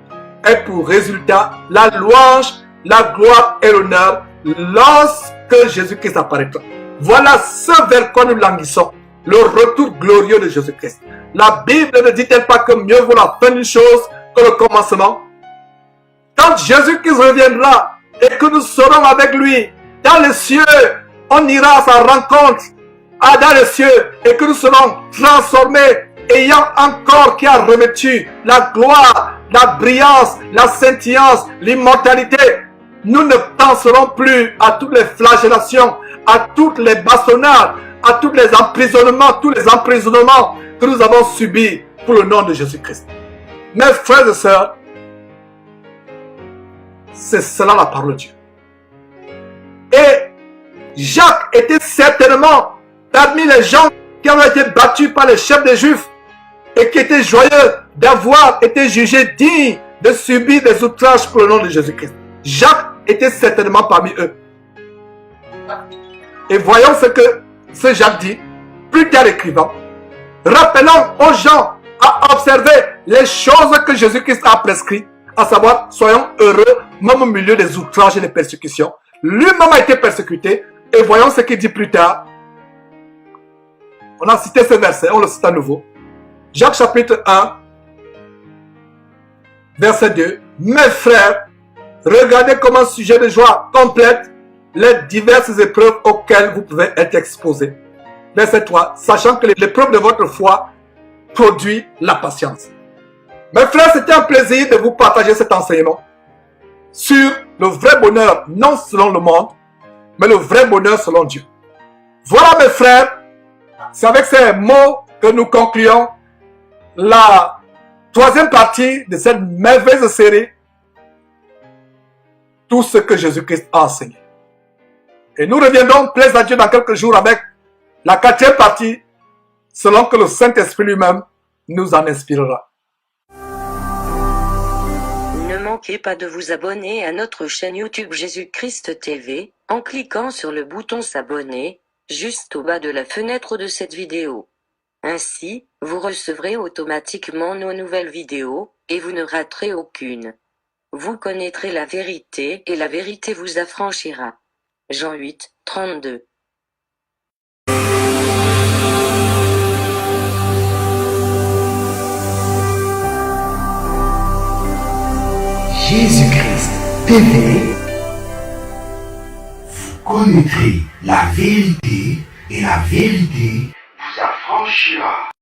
ait pour résultat la louange, la gloire et l'honneur lorsque Jésus-Christ apparaîtra. Voilà ce vers quoi nous languissons, le retour glorieux de Jésus-Christ. La Bible ne dit-elle pas que mieux vaut la fin d'une chose que le commencement. Quand Jésus-Christ reviendra et que nous serons avec lui dans les cieux, on ira à sa rencontre dans les cieux et que nous serons transformés, ayant un corps qui a revêtu la gloire, la brillance, la scintillance, l'immortalité. Nous ne penserons plus à toutes les flagellations, à toutes les bastonnades, à tous les emprisonnements que nous avons subis pour le nom de Jésus-Christ. Mes frères et sœurs, c'est cela la parole de Dieu. Et Jacques était certainement parmi les gens qui avaient été battus par les chefs des Juifs et qui étaient joyeux d'avoir été jugés dignes de subir des outrages pour le nom de Jésus-Christ. Jacques était certainement parmi eux. Et voyons ce que ce Jacques dit, plus tard écrivant, rappelant aux gens à observer les choses que Jésus-Christ a prescrites, à savoir, soyons heureux, même au milieu des outrages et des persécutions. Lui-même a été persécuté, et voyons ce qu'il dit plus tard. On a cité ce verset, on le cite à nouveau. Jacques chapitre 1, verset 2. Mes frères, regardez comme un sujet de joie complète les diverses épreuves auxquelles vous pouvez être exposés. Verset 3. Sachant que l'épreuve de votre foi produit la patience. Mes frères, c'était un plaisir de vous partager cet enseignement sur le vrai bonheur, non selon le monde, mais le vrai bonheur selon Dieu. Voilà mes frères, c'est avec ces mots que nous concluons la troisième partie de cette merveilleuse série, tout ce que Jésus-Christ a enseigné. Et nous reviendrons, plaise à Dieu, dans quelques jours avec la quatrième partie, selon que le Saint-Esprit lui-même nous en inspirera. Ne manquez pas de vous abonner à notre chaîne YouTube Jésus-Christ TV, en cliquant sur le bouton s'abonner, juste au bas de la fenêtre de cette vidéo. Ainsi, vous recevrez automatiquement nos nouvelles vidéos, et vous ne raterez aucune. Vous connaîtrez la vérité, et la vérité vous affranchira. Jean 8, 32. Jésus-Christ TV, vous connaîtrez la vérité et la vérité vous affranchira.